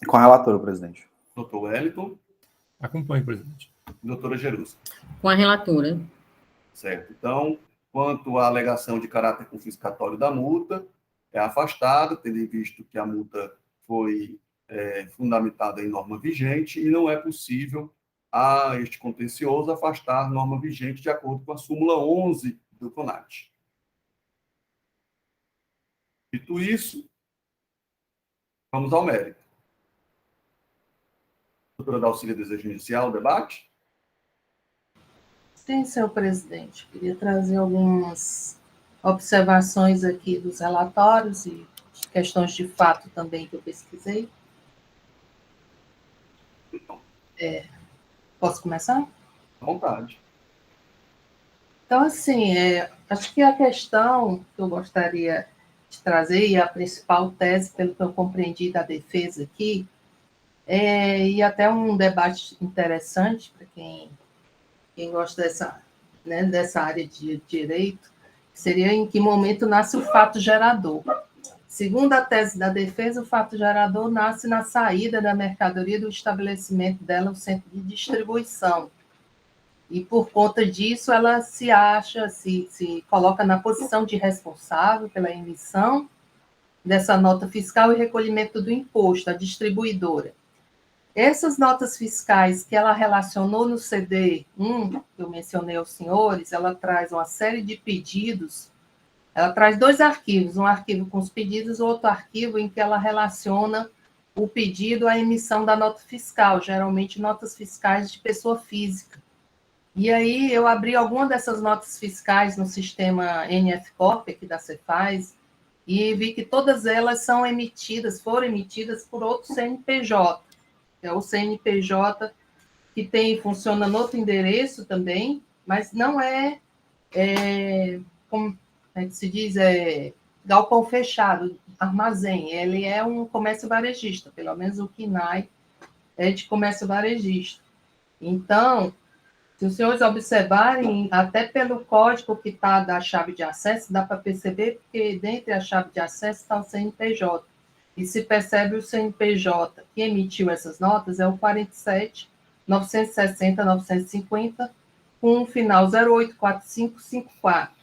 Com a relatora, presidente. doutor Wellington Acompanhe, presidente. e doutora Jerusa. Com a relatora. Certo. Então, quanto à alegação de caráter confiscatório da multa, é afastada, tendo em visto que a multa foi fundamentada em norma vigente e não é possível a este contencioso afastar norma vigente de acordo com a súmula 11 do CONAT. Dito isso, vamos ao mérito. Doutora Dalcília deseja iniciar o debate? Sim, senhor presidente. Queria trazer algumas observações aqui dos relatórios e questões de fato também que eu pesquisei. Posso começar? À vontade. Então, assim, acho que a questão que eu gostaria de trazer, e a principal tese, pelo que eu compreendi da defesa aqui, e até um debate interessante para quem gosta dessa área de direito, seria em que momento nasce o fato gerador. Segundo a tese da defesa, o fato gerador nasce na saída da mercadoria do estabelecimento dela, o centro de distribuição. E, por conta disso, ela se acha, se coloca na posição de responsável pela emissão dessa nota fiscal e recolhimento do imposto, a distribuidora. Essas notas fiscais que ela relacionou no CD1, que eu mencionei aos senhores, ela traz uma série de pedidos, ela traz 2 arquivos, um arquivo com os pedidos, outro arquivo em que ela relaciona o pedido à emissão da nota fiscal, geralmente notas fiscais de pessoa física. E aí eu abri alguma dessas notas fiscais no sistema NFCorp, aqui da Cefaz, e vi que todas elas foram emitidas por outro CNPJ, que é o CNPJ que funciona no outro endereço também, mas não como é que se diz, galpão fechado, armazém, ele é um comércio varejista, pelo menos o KNAI é de comércio varejista. Então, se os senhores observarem, até pelo código que está da chave de acesso, dá para perceber que dentro da chave de acesso está o CNPJ. E se percebe o CNPJ que emitiu essas notas é o 47 960 950, com o final 084554.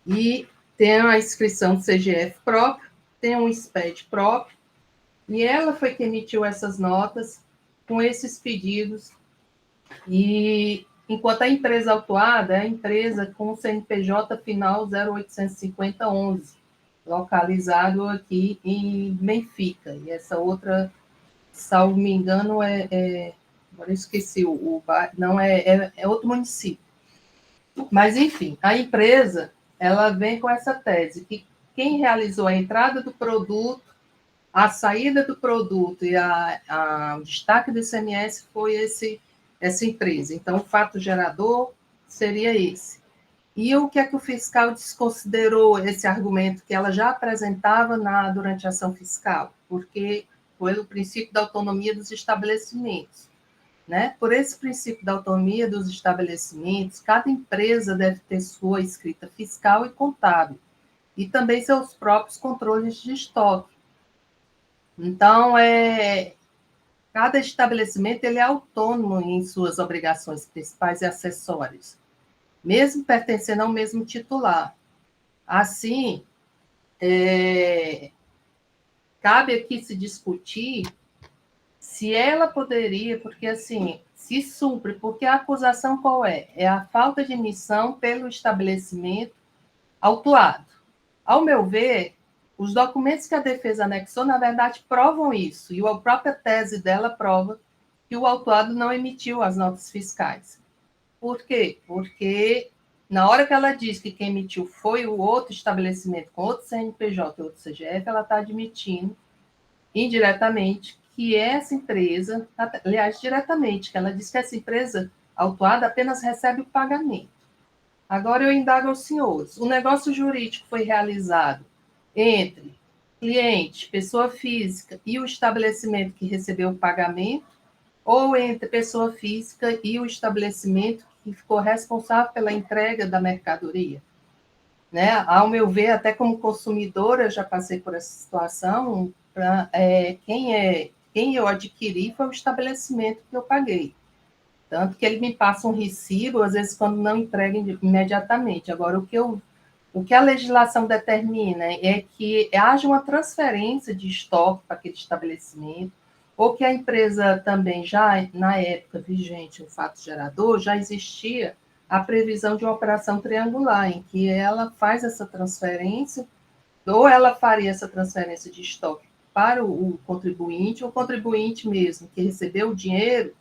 E tem a inscrição do CGF próprio, tem um SPED próprio, e ela foi que emitiu essas notas com esses pedidos. E enquanto a empresa autuada é a empresa com o CNPJ final 085011, localizado aqui em Benfica. E essa outra, salvo me engano, agora eu esqueci, não é outro município. Mas, enfim, a empresa, ela vem com essa tese, que quem realizou a entrada do produto, a saída do produto e o destaque do ICMS foi essa empresa. Então, o fato gerador seria esse. E o que é que o fiscal desconsiderou esse argumento que ela já apresentava durante a ação fiscal? Porque foi o princípio da autonomia dos estabelecimentos. Né? Por esse princípio da autonomia dos estabelecimentos, cada empresa deve ter sua escrita fiscal e contábil, e também seus próprios controles de estoque. Então, cada estabelecimento ele é autônomo em suas obrigações principais e acessórias, mesmo pertencendo ao mesmo titular. Assim, cabe aqui se discutir se ela poderia, porque assim, se supre, porque a acusação qual é? É a falta de emissão pelo estabelecimento autuado. Ao meu ver, os documentos que a defesa anexou, na verdade, provam isso, e a própria tese dela prova que o autuado não emitiu as notas fiscais. Por quê? Porque na hora que ela diz que quem emitiu foi o outro estabelecimento com outro CNPJ e outro CGF, ela está admitindo indiretamente que essa empresa, aliás, diretamente, que ela diz que essa empresa autuada apenas recebe o pagamento. Agora eu indago aos senhores. O negócio jurídico foi realizado entre cliente, pessoa física e o estabelecimento que recebeu o pagamento, ou entre pessoa física e o estabelecimento que ficou responsável pela entrega da mercadoria? Né? Ao meu ver, até como consumidora, já passei por essa situação, quem eu adquiri foi o estabelecimento que eu paguei. Tanto que ele me passa um recibo, às vezes, quando não entrega imediatamente. Agora, o que a legislação determina é que haja uma transferência de estoque para aquele estabelecimento, ou que a empresa também, já na época vigente, o fato gerador, já existia a previsão de uma operação triangular, em que ela faz essa transferência, ou ela faria essa transferência de estoque para o contribuinte mesmo, que recebeu o dinheiro,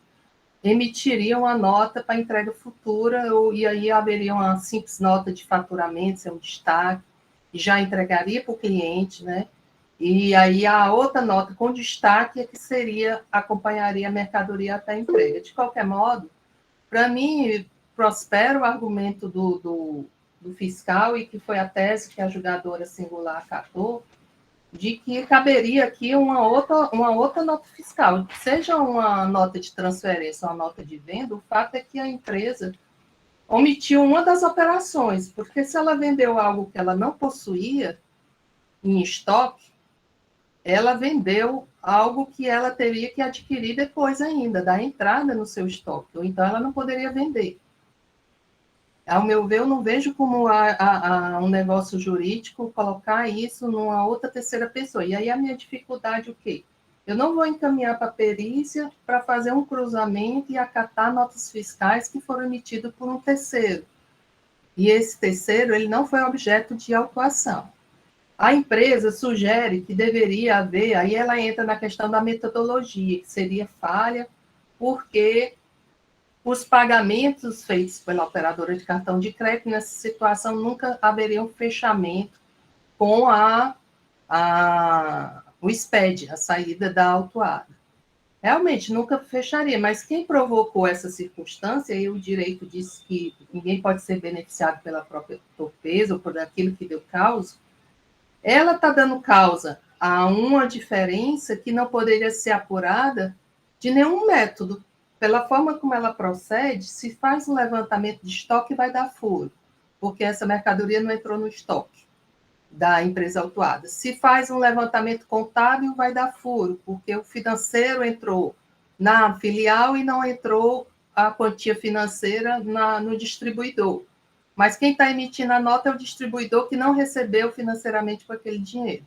emitiria uma nota para entrega futura, e aí haveria uma simples nota de faturamento, ser um destaque, e já entregaria para o cliente, né? E aí a outra nota com destaque é que acompanharia a mercadoria até a entrega. De qualquer modo, para mim, prospera o argumento do fiscal, e que foi a tese que a julgadora singular acatou, de que caberia aqui uma outra nota fiscal, seja uma nota de transferência ou uma nota de venda. O fato é que a empresa omitiu uma das operações, porque se ela vendeu algo que ela não possuía em estoque, ela vendeu algo que ela teria que adquirir depois ainda, da entrada no seu estoque, ou então ela não poderia vender. Ao meu ver, eu não vejo como um negócio jurídico colocar isso numa outra terceira pessoa. E aí a minha dificuldade, o quê? Eu não vou encaminhar para a perícia para fazer um cruzamento e acatar notas fiscais que foram emitidas por um terceiro. E esse terceiro, ele não foi objeto de autuação. A empresa sugere que deveria haver, aí ela entra na questão da metodologia, que seria falha, porque os pagamentos feitos pela operadora de cartão de crédito, nessa situação, nunca haveria um fechamento com o SPED, a saída da autuada. Realmente, nunca fecharia, mas quem provocou essa circunstância, e o direito diz que ninguém pode ser beneficiado pela própria torpeza ou por aquilo que deu causa, ela está dando causa a uma diferença que não poderia ser apurada de nenhum método. Pela forma como ela procede, se faz um levantamento de estoque, vai dar furo, porque essa mercadoria não entrou no estoque da empresa autuada. Se faz um levantamento contábil, vai dar furo, porque o financeiro entrou na filial e não entrou a quantia financeira no distribuidor. Mas quem está emitindo a nota é o distribuidor que não recebeu financeiramente com aquele dinheiro.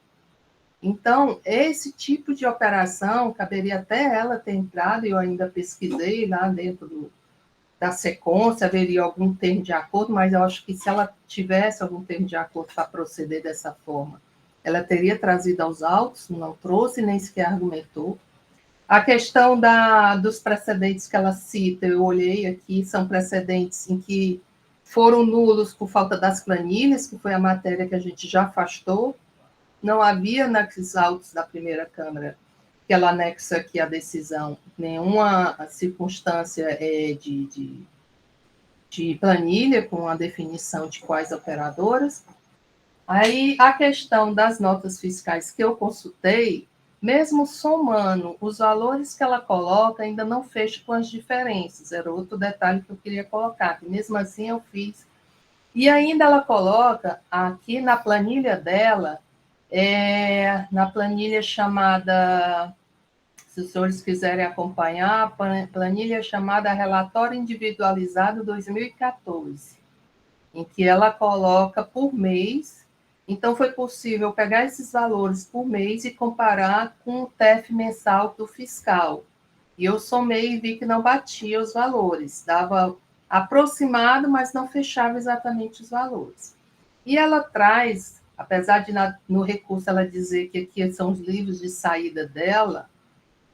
Então, esse tipo de operação, caberia até ela ter entrado, e eu ainda pesquisei lá dentro da SECONS, haveria algum termo de acordo, mas eu acho que se ela tivesse algum termo de acordo para proceder dessa forma, ela teria trazido aos autos, não trouxe, nem sequer argumentou. A questão dos precedentes que ela cita, eu olhei aqui, são precedentes em que foram nulos por falta das planilhas, que foi a matéria que a gente já afastou. Não havia nos autos da primeira Câmara, que ela anexa aqui a decisão, nenhuma circunstância de planilha com a definição de quais operadoras. Aí, a questão das notas fiscais que eu consultei, mesmo somando os valores que ela coloca, ainda não fecha com as diferenças. Era outro detalhe que eu queria colocar, que mesmo assim eu fiz. E ainda ela coloca aqui na planilha dela, na planilha chamada, se os senhores quiserem acompanhar, a planilha chamada Relatório Individualizado 2014, em que ela coloca por mês. Então, foi possível pegar esses valores por mês e comparar com o TEF mensal do fiscal. E eu somei e vi que não batia os valores, dava aproximado, mas não fechava exatamente os valores. E ela traz, apesar de no recurso ela dizer que aqui são os livros de saída dela,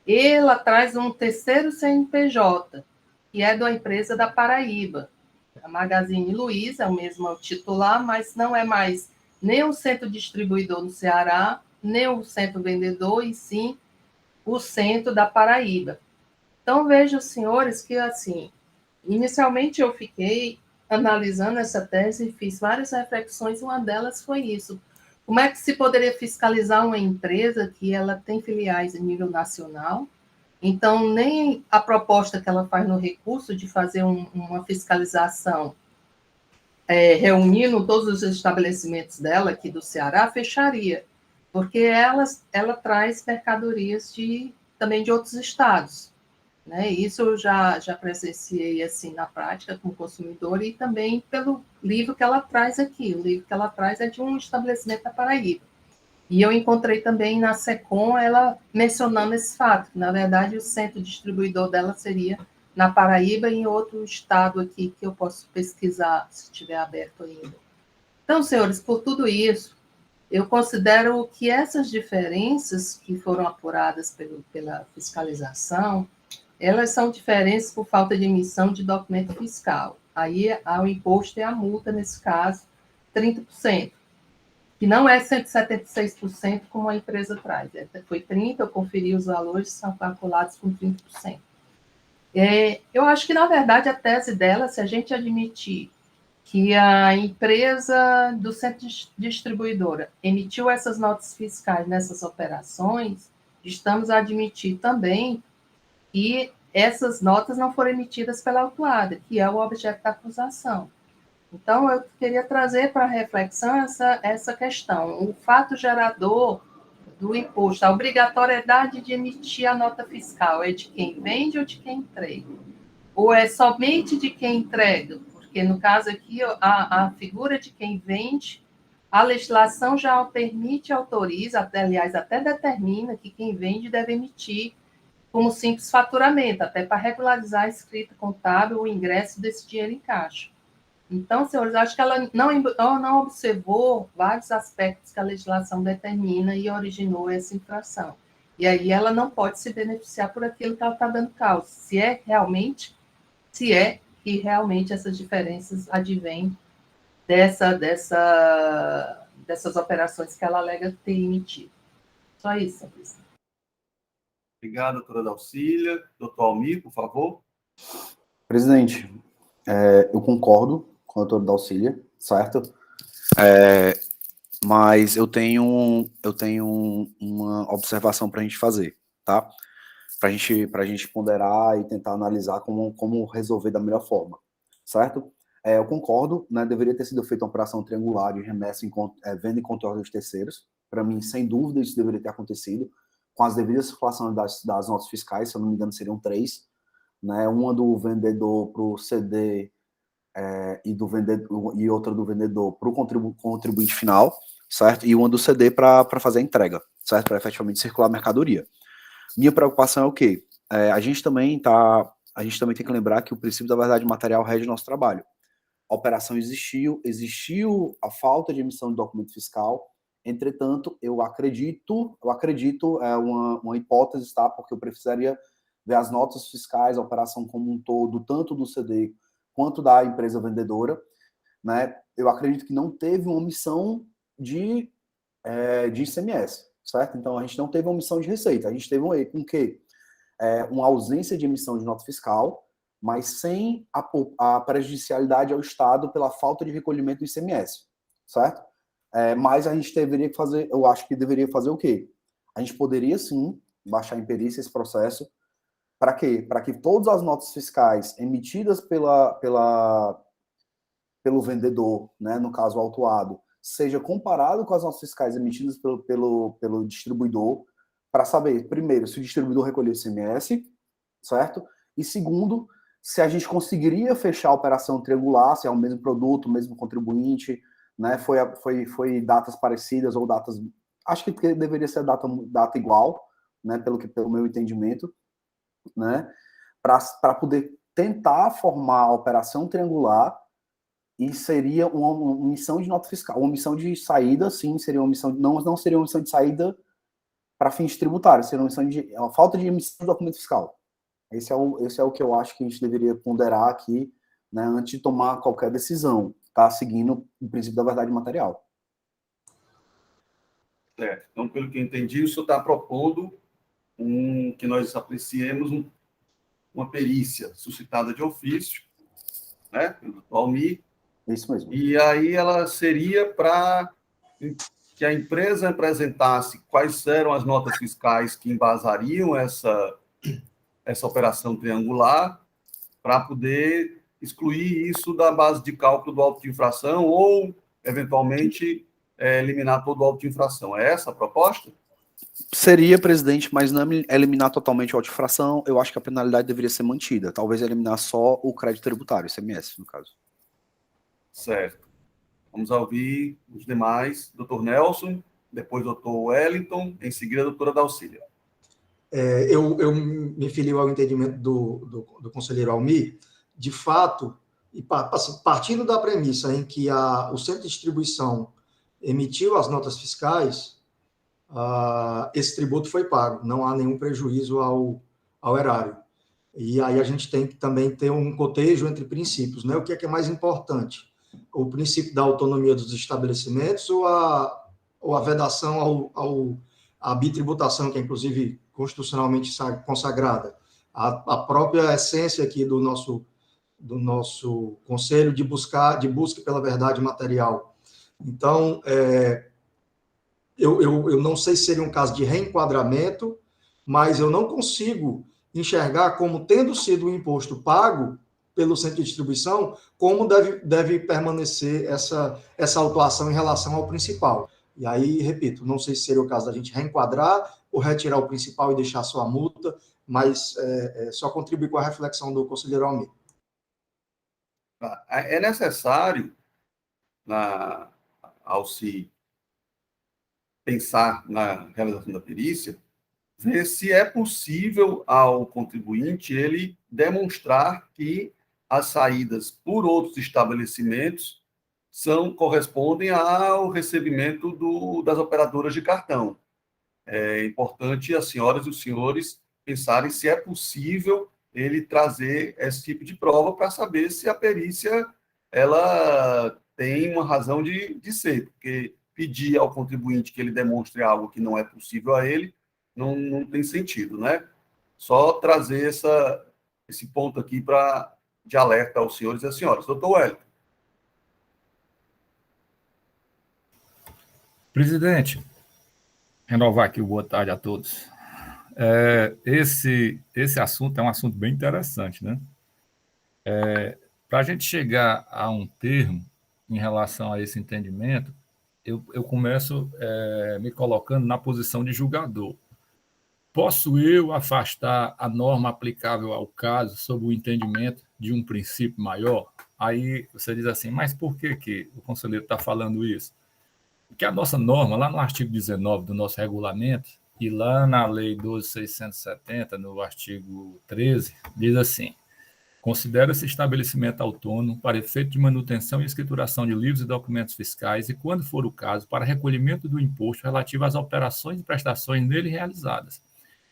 ela traz um terceiro CNPJ, que é da empresa da Paraíba. A Magazine Luiza é o mesmo titular, mas não é mais nem o centro distribuidor no Ceará, nem o centro vendedor, e sim o centro da Paraíba. Então, vejo, senhores, que, assim, inicialmente eu fiquei analisando essa tese, fiz várias reflexões, uma delas foi isso. Como é que se poderia fiscalizar uma empresa que ela tem filiais em nível nacional? Então, nem a proposta que ela faz no recurso de fazer uma fiscalização reunindo todos os estabelecimentos dela aqui do Ceará, fecharia, porque ela traz mercadorias também de outros estados. Né? Isso eu já presenciei assim, na prática como consumidor e também pelo livro que ela traz aqui. O livro que ela traz é de um estabelecimento da Paraíba. E eu encontrei também na SECOM ela mencionando esse fato, que, na verdade, o centro distribuidor dela seria na Paraíba e em outro estado aqui que eu posso pesquisar, se estiver aberto ainda. Então, senhores, por tudo isso, eu considero que essas diferenças que foram apuradas pela fiscalização, elas são diferentes por falta de emissão de documento fiscal. Aí, o imposto e a multa, nesse caso, 30%. Que não é 176% como a empresa traz. Foi 30%, eu conferi os valores, são calculados com 30%. Eu acho que, na verdade, a tese dela, se a gente admitir que a empresa do centro distribuidora emitiu essas notas fiscais nessas operações, estamos a admitir também que essas notas não foram emitidas pela autuada, que é o objeto da acusação. Então, eu queria trazer para a reflexão essa questão. O fato gerador do imposto, a obrigatoriedade de emitir a nota fiscal, é de quem vende ou de quem entrega? Ou é somente de quem entrega? Porque, no caso aqui, a figura de quem vende, a legislação já permite, autoriza, aliás, até determina que quem vende deve emitir como simples faturamento, até para regularizar a escrita contábil o ingresso desse dinheiro em caixa. Então, senhores, acho que ela não observou vários aspectos que a legislação determina e originou essa infração. E aí ela não pode se beneficiar por aquilo que ela está dando causa, se é que realmente essas diferenças advêm dessas operações que ela alega ter emitido. Só isso, Cristina. Obrigado, doutora Dalcília. Doutor Almir, por favor. Presidente, eu concordo com a doutora Dalcília, certo? Mas eu tenho uma observação para a gente fazer, tá? Para a gente ponderar e tentar analisar como resolver da melhor forma, certo? Eu concordo, né? Deveria ter sido feita uma operação triangular de remessa venda em controle dos terceiros. Para mim, sem dúvida, isso deveria ter acontecido com as devidas circulações das notas fiscais, se eu não me engano, seriam 3, né? Uma do vendedor para o CD e outra do vendedor para o contribuinte final, certo? E uma do CD para fazer a entrega, certo? Para efetivamente circular a mercadoria. Minha preocupação é o quê? A gente também tem que lembrar que o princípio da verdade material rege o nosso trabalho. A operação existiu a falta de emissão de documento fiscal, entretanto, eu acredito, é uma hipótese, tá? Porque eu precisaria ver as notas fiscais, a operação como um todo, tanto do CD quanto da empresa vendedora, né? Eu acredito que não teve uma omissão de ICMS, certo? Então, a gente não teve uma omissão de receita, a gente teve um quê? Uma ausência de emissão de nota fiscal, mas sem a prejudicialidade ao Estado pela falta de recolhimento do ICMS, certo? Mas a gente deveria fazer, eu acho que deveria fazer o quê? A gente poderia, sim, baixar em perícia esse processo. Para quê? Para que todas as notas fiscais emitidas pelo vendedor, né, no caso autuado, seja comparado com as notas fiscais emitidas pelo distribuidor, para saber, primeiro, se o distribuidor recolheu o ICMS, certo? E segundo, se a gente conseguiria fechar a operação triangular, se é o mesmo produto, o mesmo contribuinte, né? Foi datas parecidas ou datas... Acho que deveria ser data igual, né? Pelo meu entendimento, né? Para poder tentar formar a operação triangular, e seria uma omissão de nota fiscal. Uma omissão de saída, sim, seria uma omissão... Não seria uma omissão de saída para fins tributários, seria uma falta de emissão de documento fiscal. Esse é o que eu acho que a gente deveria ponderar aqui, né, antes de tomar qualquer decisão, tá? Seguindo o princípio da verdade material. Certo. Então, pelo que eu entendi, o senhor está propondo que nós apreciemos uma perícia suscitada de ofício né? Pelo Dr. Almir. Isso mesmo. E aí ela seria para que a empresa apresentasse quais eram as notas fiscais que embasariam essa operação triangular, para poder excluir isso da base de cálculo do auto de infração ou, eventualmente, eliminar todo o auto de infração. É essa a proposta? Seria, presidente, mas não eliminar totalmente a auto-infração. Eu acho que a penalidade deveria ser mantida. Talvez eliminar só o crédito tributário, ICMS, no caso. Certo. Vamos ouvir os demais. Dr. Nelson, depois Dr. Wellington, em seguida a doutora Dalcília. Eu me filio ao entendimento do conselheiro Almir. De fato, e partindo da premissa em que o centro de distribuição emitiu as notas fiscais, esse tributo foi pago, não há nenhum prejuízo ao erário. E aí a gente tem que também ter um cotejo entre princípios, né? O que é mais importante? O princípio da autonomia dos estabelecimentos ou a vedação à bitributação, que é inclusive constitucionalmente consagrada? A própria essência aqui do nosso conselho de busca pela verdade material. Então, eu não sei se seria um caso de reenquadramento, mas eu não consigo enxergar como, tendo sido um imposto pago pelo centro de distribuição, como deve permanecer essa autuação em relação ao principal. E aí, repito, não sei se seria o caso da gente reenquadrar ou retirar o principal e deixar só a multa, mas só contribuir com a reflexão do conselheiro Almir. É necessário, ao se pensar na realização da perícia, ver se é possível ao contribuinte ele demonstrar que as saídas por outros estabelecimentos correspondem ao recebimento das operadoras de cartão. É importante as senhoras e os senhores pensarem se é possível ele trazer esse tipo de prova para saber se a perícia ela tem uma razão de ser, porque pedir ao contribuinte que ele demonstre algo que não é possível a ele não tem sentido, né? Só trazer esse ponto aqui de alerta aos senhores e às senhoras. Doutor Wellington. Presidente, renovar aqui o boa tarde a todos. Esse assunto é um assunto bem interessante, né? Para a gente chegar a um termo em relação a esse entendimento, eu começo me colocando na posição de julgador. Posso eu afastar a norma aplicável ao caso sob o entendimento de um princípio maior? Aí você diz assim, mas por que o conselheiro está falando isso? Porque a nossa norma, lá no artigo 19 do nosso regulamento, e lá na Lei 12.670, no artigo 13, diz assim: considera-se estabelecimento autônomo para efeito de manutenção e escrituração de livros e documentos fiscais e, quando for o caso, para recolhimento do imposto relativo às operações e prestações nele realizadas,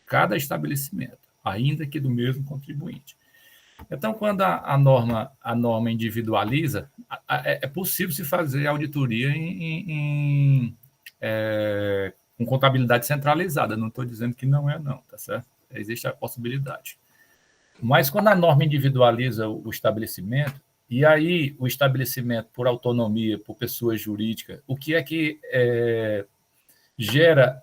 cada estabelecimento, ainda que do mesmo contribuinte. Então, quando a norma individualiza, é possível se fazer auditoria com contabilidade centralizada. Não estou dizendo que não, tá certo? Existe a possibilidade. Mas quando a norma individualiza o estabelecimento, e aí o estabelecimento por autonomia, por pessoa jurídica, o que é que gera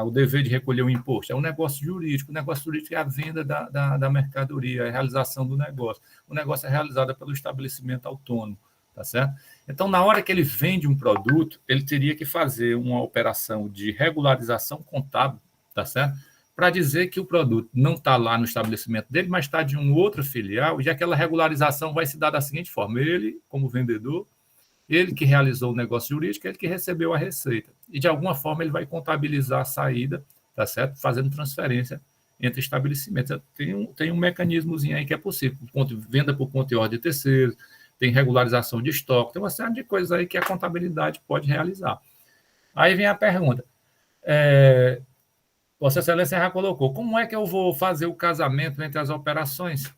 o dever de recolher o imposto? É um negócio jurídico. O negócio jurídico é a venda da mercadoria, é a realização do negócio. O negócio é realizado pelo estabelecimento autônomo, tá certo? Então, na hora que ele vende um produto, ele teria que fazer uma operação de regularização contábil, tá certo? Para dizer que o produto não está lá no estabelecimento dele, mas está de um outro filial, e aquela regularização vai se dar da seguinte forma: ele, como vendedor, ele que realizou o negócio jurídico, ele que recebeu a receita. E, de alguma forma, ele vai contabilizar a saída, tá certo? Fazendo transferência entre estabelecimentos. Tem um mecanismozinho aí que é possível. Venda por conta e ordem de terceiros, tem regularização de estoque, tem uma série de coisas aí que a contabilidade pode realizar. Aí vem a pergunta. Vossa Excelência já colocou, como é que eu vou fazer o casamento entre as operações?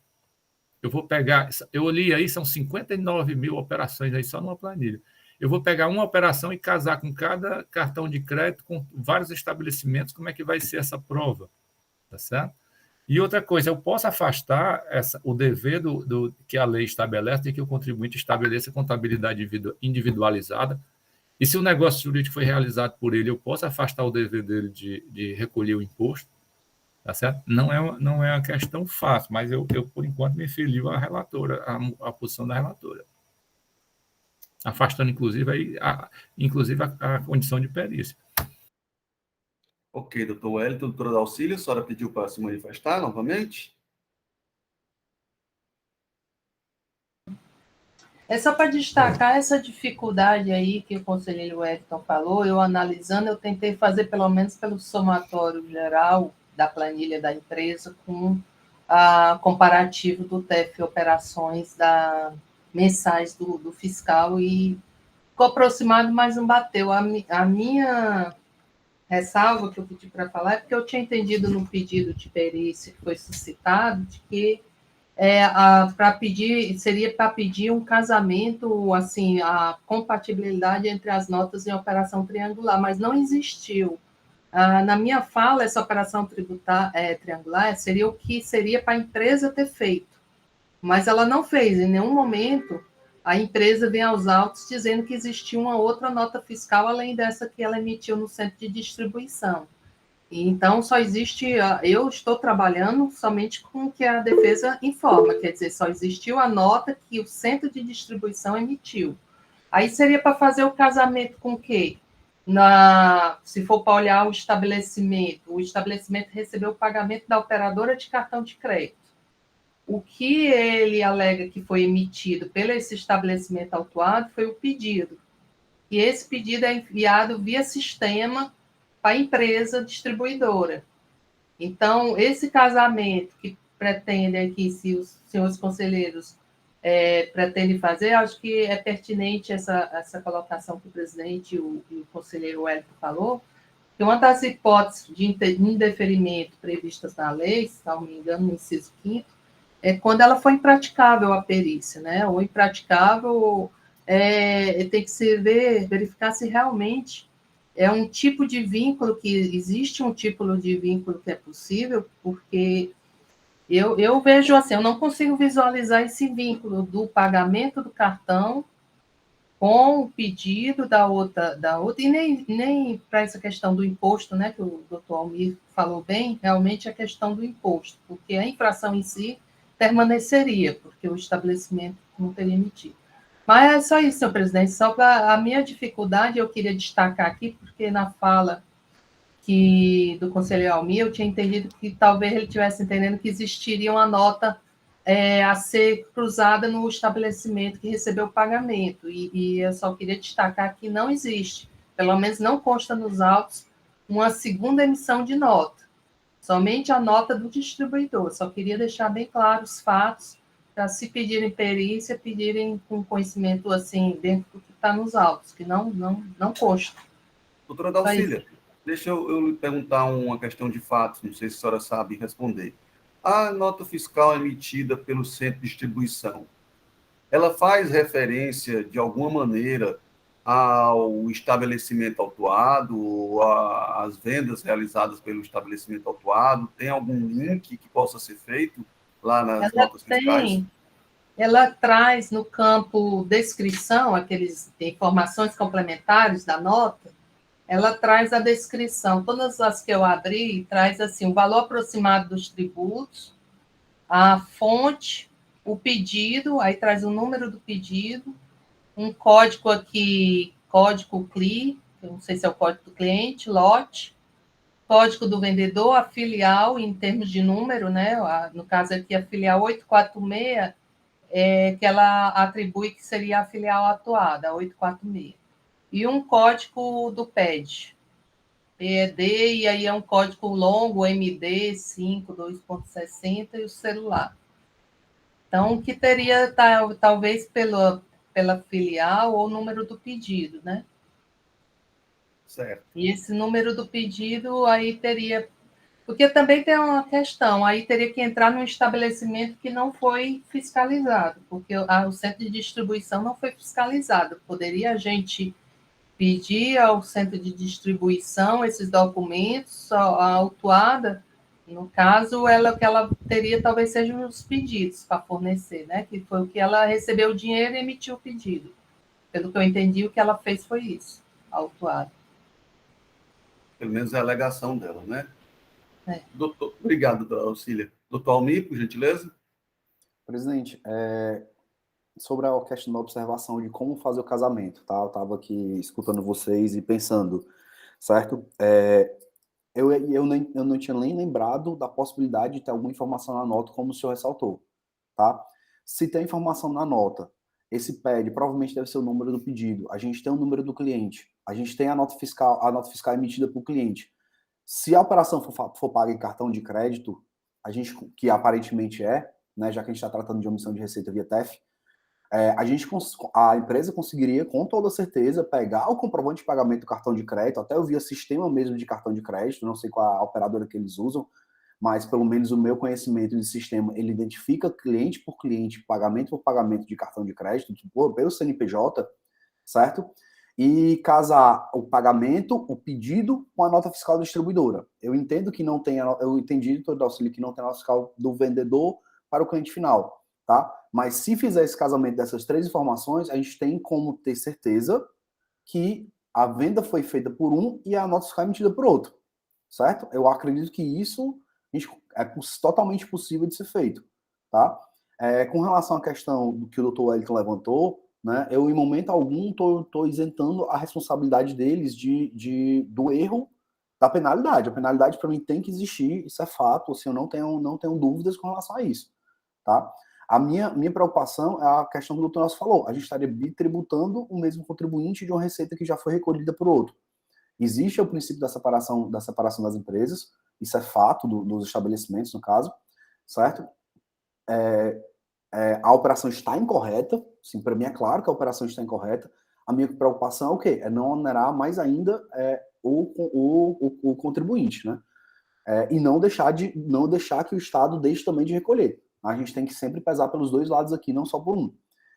Eu vou pegar, eu olhei aí, são 59 mil operações aí só numa planilha. Eu vou pegar uma operação e casar com cada cartão de crédito, com vários estabelecimentos, como é que vai ser essa prova? Tá certo? E outra coisa, eu posso afastar o dever que a lei estabelece de que o contribuinte estabeleça contabilidade individualizada. E se o negócio jurídico foi realizado por ele, eu posso afastar o dever dele de recolher o imposto, tá certo? Não é uma questão fácil, mas eu por enquanto, me filio à relatora, à posição da relatora. Afastando, inclusive, a condição de perícia. Ok, doutor Wellington, doutora Dalcília, a senhora pediu para se manifestar novamente? É só para destacar essa dificuldade aí que o conselheiro Wellington falou. Eu analisando, eu tentei fazer pelo menos pelo somatório geral da planilha da empresa com a comparativo do TEF operações mensais do fiscal e ficou aproximado, mas não bateu. A minha ressalva que eu pedi para falar é porque eu tinha entendido no pedido de perícia que foi suscitado de que seria para pedir um casamento, assim, a compatibilidade entre as notas em operação triangular, mas não existiu. Na minha fala, essa operação triangular seria o que seria para a empresa ter feito, mas ela não fez. Em nenhum momento a empresa vem aos autos dizendo que existia uma outra nota fiscal além dessa que ela emitiu no centro de distribuição. Então, só existe, eu estou trabalhando somente com o que a defesa informa, quer dizer, só existiu a nota que o centro de distribuição emitiu. Aí seria para fazer o casamento com o quê? Se for para olhar o estabelecimento recebeu o pagamento da operadora de cartão de crédito. O que ele alega que foi emitido pelo esse estabelecimento autuado foi o pedido. E esse pedido é enviado via sistema para a empresa distribuidora. Então, esse casamento que pretende aqui, se os senhores conselheiros pretendem fazer, acho que é pertinente essa colocação que o presidente e o conselheiro Wellington falou, que uma das hipóteses de indeferimento previstas na lei, se não me engano, no inciso 5º, é quando ela for impraticável a perícia, né? Ou impraticável, tem que se verificar se realmente é um tipo de vínculo que existe, um tipo de vínculo que é possível, porque eu vejo assim, eu não consigo visualizar esse vínculo do pagamento do cartão com o pedido da outra e nem para essa questão do imposto, né, que o doutor Almir falou bem, realmente a questão do imposto, porque a infração em si permaneceria, porque o estabelecimento não teria emitido. Mas é só isso, senhor presidente, só para a minha dificuldade, eu queria destacar aqui, porque na fala do conselheiro Almir, eu tinha entendido que talvez ele estivesse entendendo que existiria uma nota a ser cruzada no estabelecimento que recebeu o pagamento, e eu só queria destacar que não existe, pelo menos não consta nos autos, uma segunda emissão de nota, somente a nota do distribuidor. Só queria deixar bem claro os fatos, para se pedirem perícia, pedirem com conhecimento, assim, dentro do que está nos autos, que não consta. Doutora Dalcília, deixa eu lhe perguntar uma questão de fatos, não sei se a senhora sabe responder. A nota fiscal emitida pelo centro de distribuição, ela faz referência, de alguma maneira, ao estabelecimento autuado, ou às vendas realizadas pelo estabelecimento autuado? Tem algum link que possa ser feito lá nas notas fiscais? Ela traz no campo descrição, aqueles informações complementares da nota, ela traz a descrição. Todas as que eu abri, traz assim, o valor aproximado dos tributos, a fonte, o pedido, aí traz o número do pedido, um código aqui, código CLI, eu não sei se é o código do cliente, lote, código do vendedor, a filial, em termos de número, né? No caso aqui, a filial 846, que ela atribui que seria a filial atuada, 846. E um código do PED, PED, e aí é um código longo, MD 5.2.60, e o celular. Então, que teria, talvez, pela filial ou número do pedido, né? Certo. E esse número do pedido, aí teria... Porque também tem uma questão, aí teria que entrar num estabelecimento que não foi fiscalizado, porque o centro de distribuição não foi fiscalizado. Poderia a gente pedir ao centro de distribuição esses documentos, a autuada No caso, ela, o que ela teria talvez sejam os pedidos para fornecer, né? Que foi o que ela recebeu o dinheiro e emitiu o pedido. Pelo que eu entendi, o que ela fez foi isso, autuado. Pelo menos é a alegação dela, né? É. Doutor, obrigado, doutora Auxília. Doutor Almir, por gentileza. Presidente, sobre a questão da observação de como fazer o casamento, tá? Eu estava aqui escutando vocês e pensando, certo? Eu não tinha nem lembrado da possibilidade de ter alguma informação na nota, como o senhor ressaltou, tá? Se tem informação na nota, esse PED provavelmente deve ser o número do pedido, a gente tem o número do cliente, a gente tem a nota fiscal emitida para o cliente. Se a operação for paga em cartão de crédito, que aparentemente né, já que a gente está tratando de omissão de receita via TEF, a empresa conseguiria, com toda certeza, pegar o comprovante de pagamento do cartão de crédito, até eu via sistema mesmo de cartão de crédito, não sei qual a operadora que eles usam, mas pelo menos o meu conhecimento de sistema, ele identifica cliente por cliente, pagamento por pagamento de cartão de crédito, pelo CNPJ, certo? E casar o pagamento, o pedido, com a nota fiscal da distribuidora. Eu entendo que não tem, eu entendi, doutor Dauxílio, que não tem a nota fiscal do vendedor para o cliente final, tá? Mas se fizer esse casamento dessas três informações, a gente tem como ter certeza que a venda foi feita por um e a nota fiscal é emitida por outro, certo? Eu acredito que isso é totalmente possível de ser feito, tá? Com relação à questão do que o doutor Wellington levantou, né, eu em momento algum estou isentando a responsabilidade deles do erro da penalidade. A penalidade para mim tem que existir, isso é fato, assim, eu não tenho dúvidas com relação a isso, tá? A minha preocupação é a questão que o doutor Nelson falou. A gente estaria tributando o mesmo contribuinte de uma receita que já foi recolhida por outro. Existe o princípio da separação das empresas, isso é fato dos estabelecimentos, no caso, certo? A operação está incorreta, sim, para mim é claro que a operação está incorreta. A minha preocupação é o quê? É não onerar mais ainda o contribuinte, né? E não deixar que o Estado deixe também de recolher. A gente tem que sempre pesar pelos dois lados aqui, não só por um,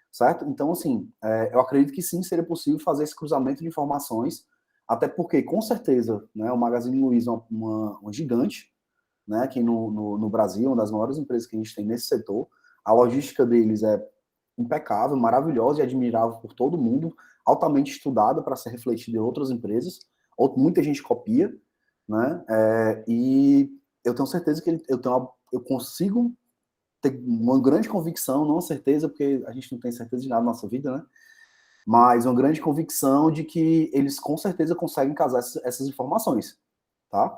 certo? Então, assim, eu acredito que sim, seria possível fazer esse cruzamento de informações, até porque, com certeza, né, o Magazine Luiza é uma gigante, né, aqui no Brasil, uma das maiores empresas que a gente tem nesse setor. A logística deles é impecável, maravilhosa e admirável por todo mundo, altamente estudada para ser refletida em outras empresas. Muita gente copia, né? E eu tenho certeza que eu consigo ter uma grande convicção, não certeza, porque a gente não tem certeza de nada na nossa vida, né? Mas uma grande convicção de que eles com certeza conseguem casar essas informações, tá?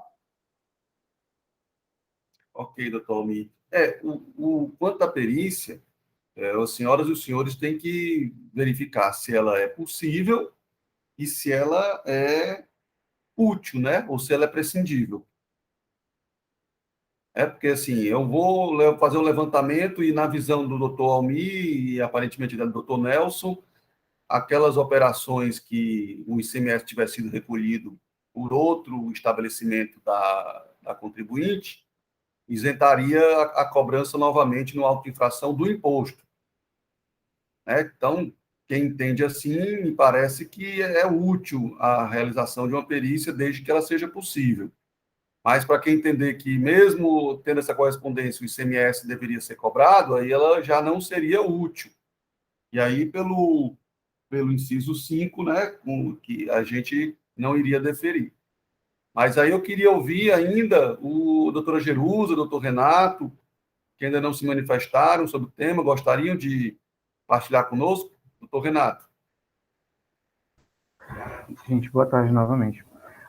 Ok, doutor Almir. Quanto à perícia, as senhoras e os senhores têm que verificar se ela é possível e se ela é útil, né? Ou se ela é prescindível. Porque, assim, eu vou fazer um levantamento e, na visão do doutor Almir e, aparentemente, do doutor Nelson, aquelas operações que o ICMS tivesse sido recolhido por outro estabelecimento da contribuinte, isentaria a cobrança novamente no auto de infração do imposto. Então, quem entende assim, me parece que é útil a realização de uma perícia, desde que ela seja possível. Mas para quem entender que, mesmo tendo essa correspondência, o ICMS deveria ser cobrado, aí ela já não seria útil. E aí, pelo inciso 5, né, que a gente não iria deferir. Mas aí eu queria ouvir ainda o doutora Jerusa, o doutor Renato, que ainda não se manifestaram sobre o tema, gostariam de partilhar conosco? Doutor Renato. Gente, boa tarde novamente.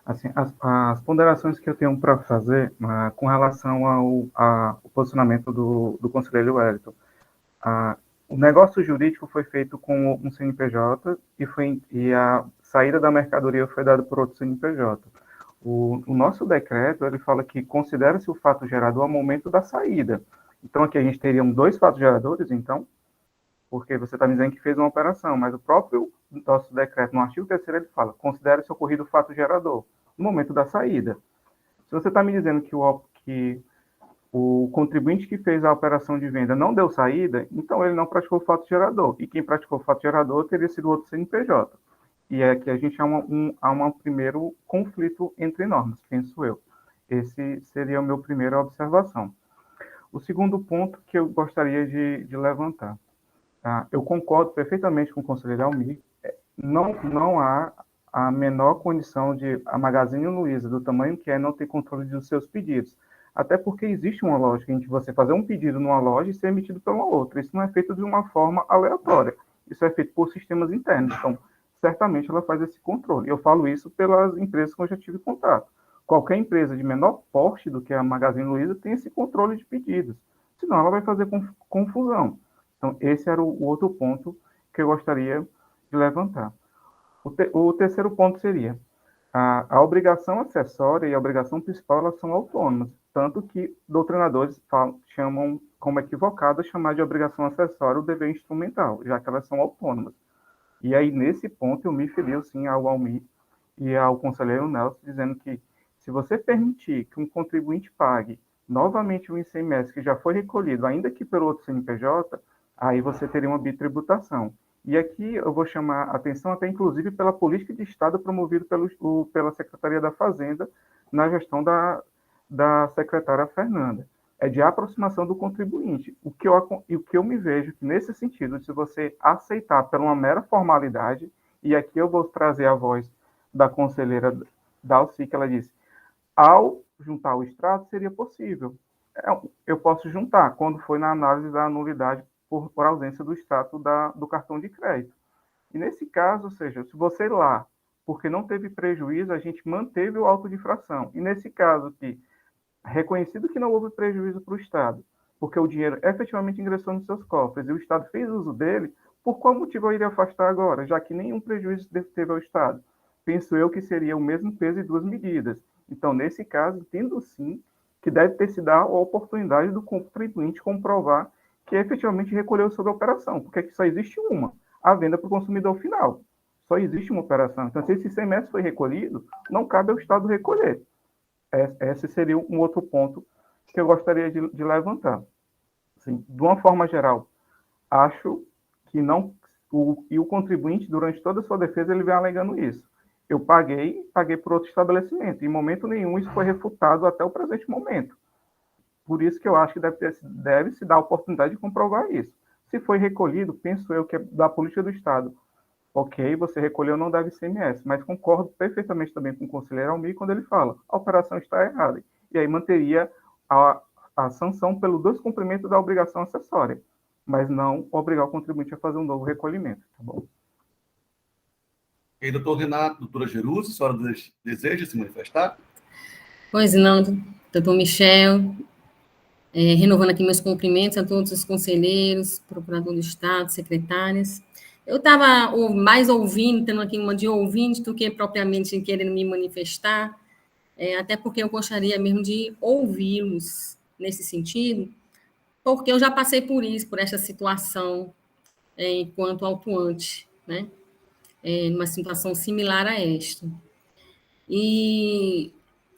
Assim, as ponderações que eu tenho para fazer com relação ao posicionamento do conselheiro Wellington. O negócio jurídico foi feito com um CNPJ e a saída da mercadoria foi dada por outro CNPJ. O nosso decreto, ele fala que considera-se o fato gerador ao momento da saída. Então, aqui a gente teria dois fatos geradores, então, porque você está me dizendo que fez uma operação, mas o próprio nosso decreto, no artigo 3º, ele fala, considera-se ocorrido o fato gerador no momento da saída. Se você está me dizendo que o contribuinte que fez a operação de venda não deu saída, então ele não praticou o fato gerador. E quem praticou o fato gerador teria sido outro CNPJ. E é que a gente há um primeiro conflito entre normas, penso eu. Esse seria o meu primeira observação. O segundo ponto que eu gostaria de levantar. Tá? Eu concordo perfeitamente com o conselheiro Almir. Não há a menor condição de a Magazine Luiza, do tamanho que é, não ter controle dos seus pedidos. Até porque existe uma lógica em que você fazer um pedido numa loja e ser emitido pela outra. Isso não é feito de uma forma aleatória. Isso é feito por sistemas internos. Então, certamente ela faz esse controle. Eu falo isso pelas empresas que eu já tive contato. Qualquer empresa de menor porte do que a Magazine Luiza tem esse controle de pedidos. Senão ela vai fazer confusão. Então, esse era o outro ponto que eu gostaria de levantar. O terceiro ponto seria a obrigação acessória e a obrigação principal, elas são autônomas, tanto que doutrinadores chamam como equivocado chamar de obrigação acessória o dever instrumental, já que elas são autônomas. E aí, nesse ponto, eu me filiu, sim, ao Almir e ao conselheiro Nelson, dizendo que se você permitir que um contribuinte pague novamente o ICMS que já foi recolhido, ainda que pelo outro CNPJ, aí você teria uma bitributação. E aqui eu vou chamar a atenção até, inclusive, pela política de Estado promovida pela Secretaria da Fazenda na gestão da secretária Fernanda. É de aproximação do contribuinte. O que eu me vejo que, nesse sentido, se você aceitar por uma mera formalidade, e aqui eu vou trazer a voz da conselheira Dalci, que ela disse, ao juntar o extrato, seria possível. Eu posso juntar, quando foi na análise da nulidade por ausência do extrato do cartão de crédito. E nesse caso, ou seja, se você ir lá, porque não teve prejuízo, a gente manteve o auto de infração. E nesse caso que reconhecido que não houve prejuízo para o Estado, porque o dinheiro efetivamente ingressou nos seus cofres e o Estado fez uso dele, por qual motivo eu iria afastar agora, já que nenhum prejuízo teve ao Estado? Penso eu que seria o mesmo peso e duas medidas. Então, nesse caso, entendo sim que deve ter se dado a oportunidade do contribuinte comprovar que efetivamente recolheu sobre a operação, porque só existe uma, a venda para o consumidor final. Só existe uma operação. Então, se esse ICMS foi recolhido, não cabe ao Estado recolher. Esse seria um outro ponto que eu gostaria de levantar. Assim, de uma forma geral, acho que não... o contribuinte, durante toda a sua defesa, ele vem alegando isso. Eu paguei por outro estabelecimento. Em momento nenhum isso foi refutado até o presente momento. Por isso que eu acho que deve se dar a oportunidade de comprovar isso. Se foi recolhido, penso eu que é da política do Estado. Ok, você recolheu, não deve ICMS, mas concordo perfeitamente também com o conselheiro Almir quando ele fala, a operação está errada. E aí manteria a sanção pelo descumprimento da obrigação acessória, mas não obrigar o contribuinte a fazer um novo recolhimento, tá bom? E doutor Renato, doutora Jerusa, a senhora deseja se manifestar? Pois não, doutor Michel, renovando aqui meus cumprimentos a todos os conselheiros, procurador do Estado, secretárias. Eu estava mais ouvindo, tendo aqui uma de ouvinte, do que propriamente querendo me manifestar, até porque eu gostaria mesmo de ouvi-los nesse sentido, porque eu já passei por isso, por essa situação, enquanto autuante, né? Numa situação similar a esta. E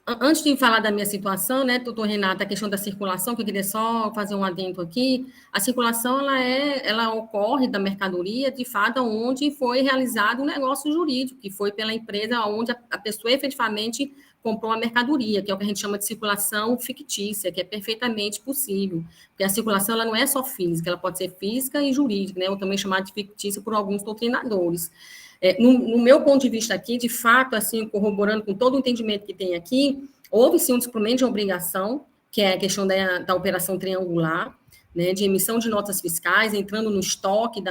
antes de falar da minha situação, né, doutor Renato, a questão da circulação, que eu queria só fazer um adendo aqui, a circulação, ela ocorre da mercadoria, de fato, onde foi realizado um negócio jurídico, que foi pela empresa onde a pessoa efetivamente comprou a mercadoria, que é o que a gente chama de circulação fictícia, que é perfeitamente possível, porque a circulação, ela não é só física, ela pode ser física e jurídica, né, ou também chamada de fictícia por alguns doutrinadores. No meu ponto de vista aqui, de fato, assim, corroborando com todo o entendimento que tem aqui, houve sim um suplemento de obrigação, que é a questão da operação triangular, né, de emissão de notas fiscais, entrando no estoque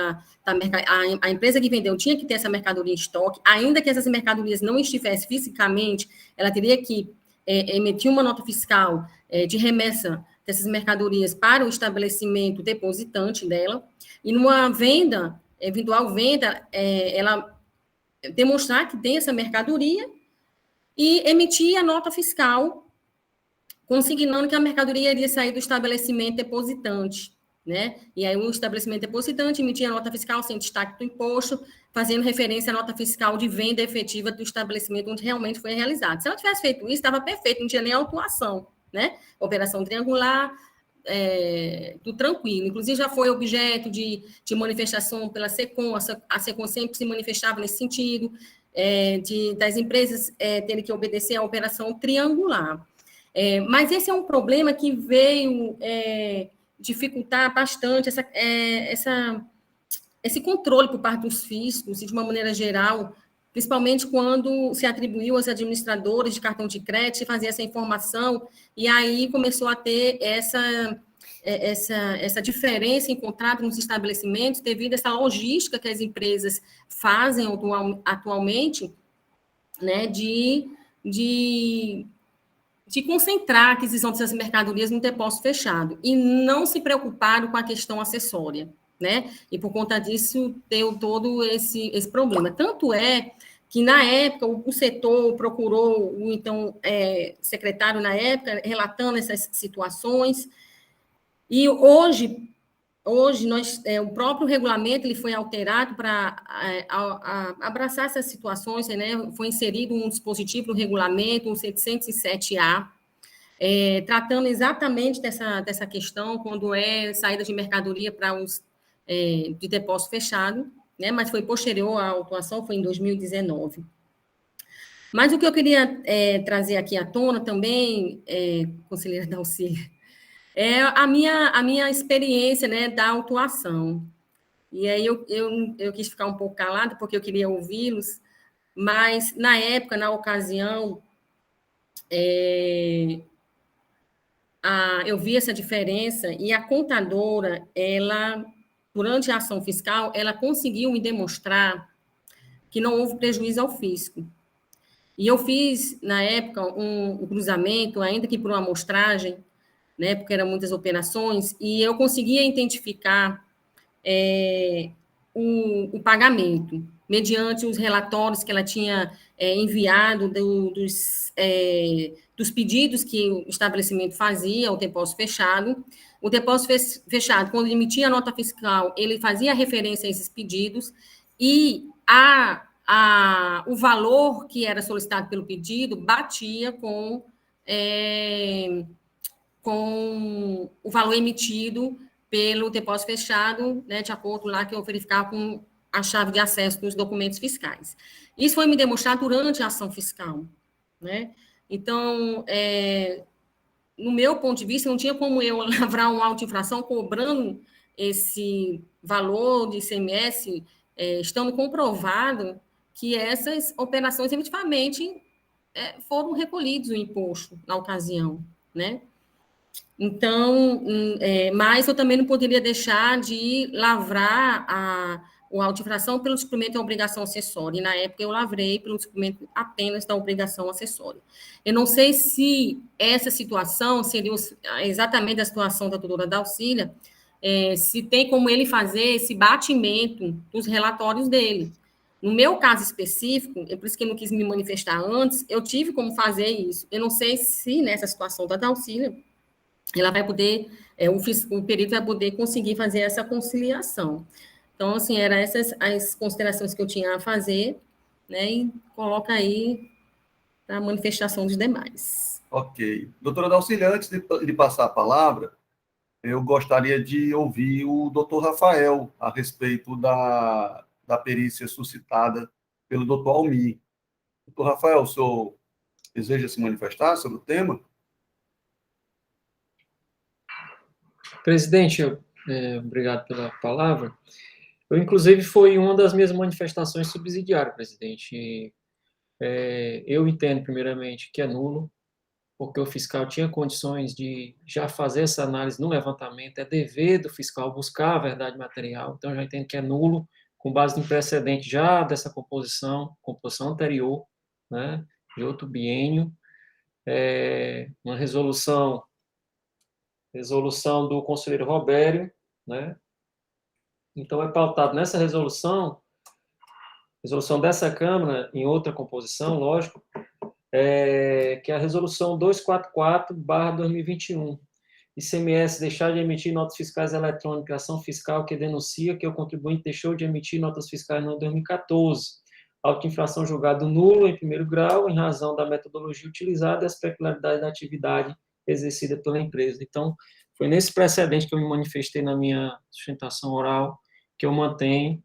a empresa que vendeu tinha que ter essa mercadoria em estoque, ainda que essas mercadorias não estivessem fisicamente, ela teria que emitir uma nota fiscal de remessa dessas mercadorias para o estabelecimento depositante dela, e numa venda, eventual venda, ela demonstrar que tem essa mercadoria e emitir a nota fiscal consignando que a mercadoria iria sair do estabelecimento depositante, né? E aí o estabelecimento depositante emitia a nota fiscal sem destaque do imposto, fazendo referência à nota fiscal de venda efetiva do estabelecimento onde realmente foi realizado. Se ela tivesse feito isso, estava perfeito, não tinha nem autuação, né? Operação triangular, do tranquilo. Inclusive, já foi objeto de manifestação pela SECOM, a SECOM sempre se manifestava nesse sentido, das empresas terem que obedecer à operação triangular. Mas esse é um problema que veio dificultar bastante esse controle por parte dos fiscos, e de uma maneira geral, principalmente quando se atribuiu aos administradores de cartão de crédito fazer essa informação, e aí começou a ter essa diferença encontrada nos estabelecimentos devido a essa logística que as empresas fazem atualmente, né, de concentrar a aquisição dessas mercadorias no depósito fechado, e não se preocuparam com a questão acessória, né? E por conta disso, deu todo esse problema. Tanto é que, na época, o setor procurou o, então, secretário, na época, relatando essas situações, e hoje o próprio regulamento ele foi alterado para abraçar essas situações, né? Foi inserido um dispositivo no regulamento, um 707A, tratando exatamente dessa questão, quando é saída de mercadoria para os de depósito fechado, né? Mas foi posterior à autuação, foi em 2019. Mas o que eu queria trazer aqui à tona também, conselheira Dalcília, é a minha experiência, né, da autuação. E aí eu quis ficar um pouco calada, porque eu queria ouvi-los, mas, na época, na ocasião, eu vi essa diferença, e a contadora, ela, durante a ação fiscal, ela conseguiu me demonstrar que não houve prejuízo ao fisco. E eu fiz, na época, um cruzamento, ainda que por uma amostragem, né, porque eram muitas operações, e eu conseguia identificar o pagamento, mediante os relatórios que ela tinha enviado dos pedidos que o estabelecimento fazia, o depósito fechado. O depósito fechado, quando emitia a nota fiscal, ele fazia referência a esses pedidos, e o valor que era solicitado pelo pedido batia com o valor emitido pelo depósito fechado, né, de acordo lá que eu verificava com a chave de acesso dos documentos fiscais. Isso foi me demonstrado durante a ação fiscal, né? Então, no meu ponto de vista, não tinha como eu lavrar uma auto-infração cobrando esse valor de ICMS, estando comprovado que essas operações, efetivamente, foram recolhidos o imposto na ocasião, né? Então, mas eu também não poderia deixar de lavrar a auto-infração pelo descumprimento da obrigação acessória, e na época eu lavrei pelo descumprimento apenas da obrigação acessória. Eu não sei se essa situação seria exatamente a situação da doutora Dalcília, se tem como ele fazer esse batimento dos relatórios dele. No meu caso específico, é por isso que eu não quis me manifestar antes, eu tive como fazer isso. Eu não sei se nessa situação da Dalcília, ela vai poder, o perito vai poder conseguir fazer essa conciliação. Então, assim, eram essas as considerações que eu tinha a fazer, né, e coloca aí para a manifestação dos demais. Ok. Doutora Dalcília, antes de passar a palavra, eu gostaria de ouvir o doutor Rafael a respeito da perícia suscitada pelo doutor Almir. Doutor Rafael, o senhor deseja se manifestar sobre o tema? Presidente, obrigado pela palavra. Inclusive, foi uma das minhas manifestações subsidiárias, presidente. Eu entendo, primeiramente, que é nulo, porque o fiscal tinha condições de já fazer essa análise no levantamento, é dever do fiscal buscar a verdade material, então já entendo que é nulo, com base no precedente já dessa composição anterior, né, de outro biênio, uma resolução do conselheiro Robério, né? Então, é pautado nessa resolução dessa Câmara, em outra composição, lógico, que é a resolução 244/2021. ICMS deixar de emitir notas fiscais eletrônicas, ação fiscal que denuncia que o contribuinte deixou de emitir notas fiscais no ano 2014. Auto-infração julgado nulo em primeiro grau, em razão da metodologia utilizada e as peculiaridades da atividade exercida pela empresa. Então, foi nesse precedente que eu me manifestei na minha sustentação oral, que eu mantenho,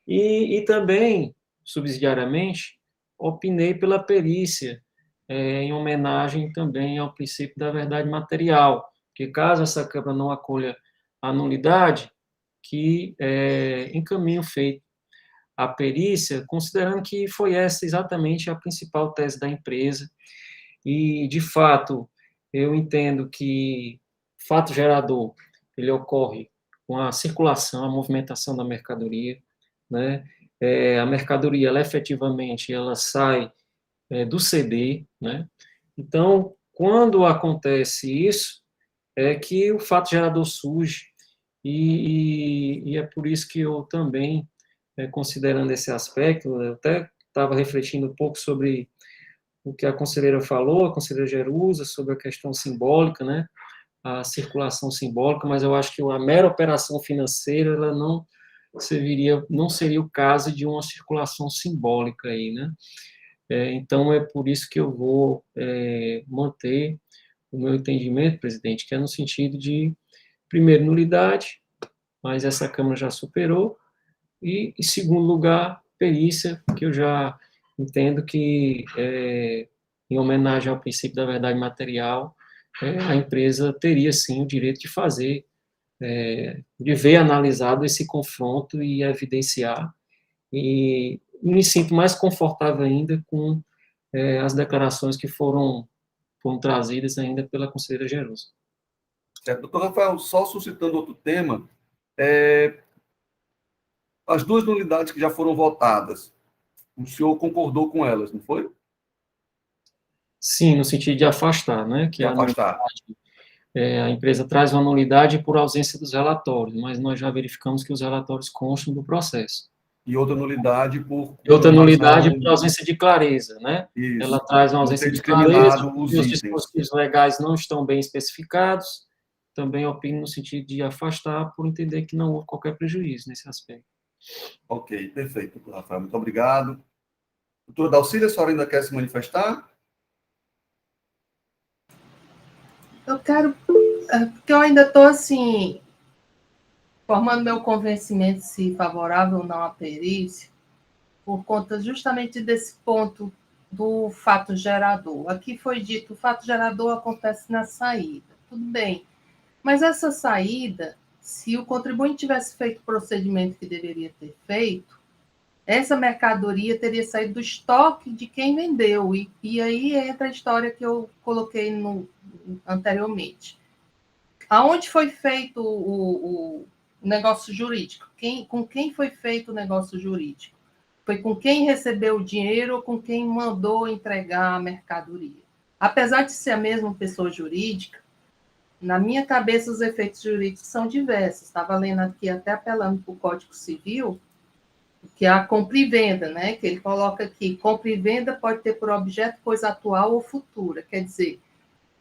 e também, subsidiariamente, opinei pela perícia em homenagem também ao princípio da verdade material, que caso essa Câmara não acolha a nulidade, que encaminhe o feito à perícia, considerando que foi essa exatamente a principal tese da empresa, e, de fato, eu entendo que o fato gerador, ele ocorre com a circulação, a movimentação da mercadoria, né? A mercadoria, ela efetivamente, ela sai do CD, né? Então, quando acontece isso, é que o fato gerador surge, e é por isso que eu também, considerando esse aspecto, eu até estava refletindo um pouco sobre o que a conselheira falou, a conselheira Jerusa, sobre a questão simbólica, né? A circulação simbólica, mas eu acho que a mera operação financeira, ela não seria o caso de uma circulação simbólica aí, né? Então, é por isso que eu vou manter o meu entendimento, presidente, que é no sentido de, primeiro, nulidade, mas essa Câmara já superou, e, em segundo lugar, perícia, que eu já entendo que, em homenagem ao princípio da verdade material, a empresa teria, sim, o direito de fazer, de ver analisado esse confronto e evidenciar, e me sinto mais confortável ainda com as declarações que foram trazidas ainda pela conselheira Jerusa. Certo. Doutor Rafael, só suscitando outro tema, as duas nulidades que já foram votadas, o senhor concordou com elas, não foi? Sim, no sentido de afastar, né? Que De afastar. a empresa traz uma nulidade por ausência dos relatórios, mas nós já verificamos que os relatórios constam do processo. E outra nulidade por... E outra nulidade por ausência de clareza, né? Isso. Ela traz uma ausência de clareza, e os dispositivos legais não estão bem especificados. Também opino no sentido de afastar, por entender que não houve qualquer prejuízo nesse aspecto. Ok, perfeito, doutor Rafael. Muito obrigado. Doutora Dalcília, a senhora ainda quer se manifestar? Eu quero, porque eu ainda estou, assim, formando meu convencimento se favorável ou não à perícia, por conta justamente desse ponto do fato gerador. Aqui foi dito, o fato gerador acontece na saída. Tudo bem, mas essa saída, se o contribuinte tivesse feito o procedimento que deveria ter feito, essa mercadoria teria saído do estoque de quem vendeu. E aí entra a história que eu coloquei anteriormente. Aonde foi feito o negócio jurídico? Com quem foi feito o negócio jurídico? Foi com quem recebeu o dinheiro ou com quem mandou entregar a mercadoria? Apesar de ser a mesma pessoa jurídica, na minha cabeça os efeitos jurídicos são diversos. Estava lendo aqui, até apelando para o Código Civil, que é a compra e venda, né? Que ele coloca aqui, compra e venda pode ter por objeto coisa atual ou futura. Quer dizer,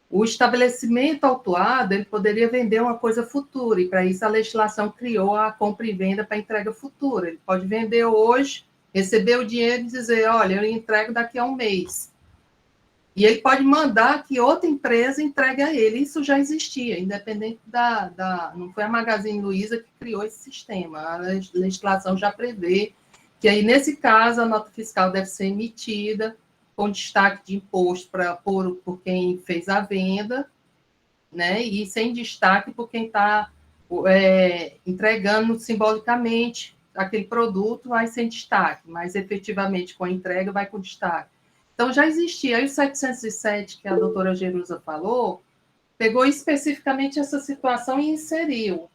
o estabelecimento autuado, ele poderia vender uma coisa futura, e para isso a legislação criou a compra e venda para entrega futura. Ele pode vender hoje, receber o dinheiro e dizer, olha, eu entrego daqui a um mês. E ele pode mandar que outra empresa entregue a ele. Isso já existia, independente não foi a Magazine Luiza que criou esse sistema. A legislação já prevê que aí, nesse caso, a nota fiscal deve ser emitida com destaque de imposto por quem fez a venda, né? E sem destaque por quem está entregando simbolicamente aquele produto, vai sem destaque, mas efetivamente com a entrega vai com destaque. Então, já existia. Aí o 707, que a doutora Jerusa falou, pegou especificamente essa situação e inseriu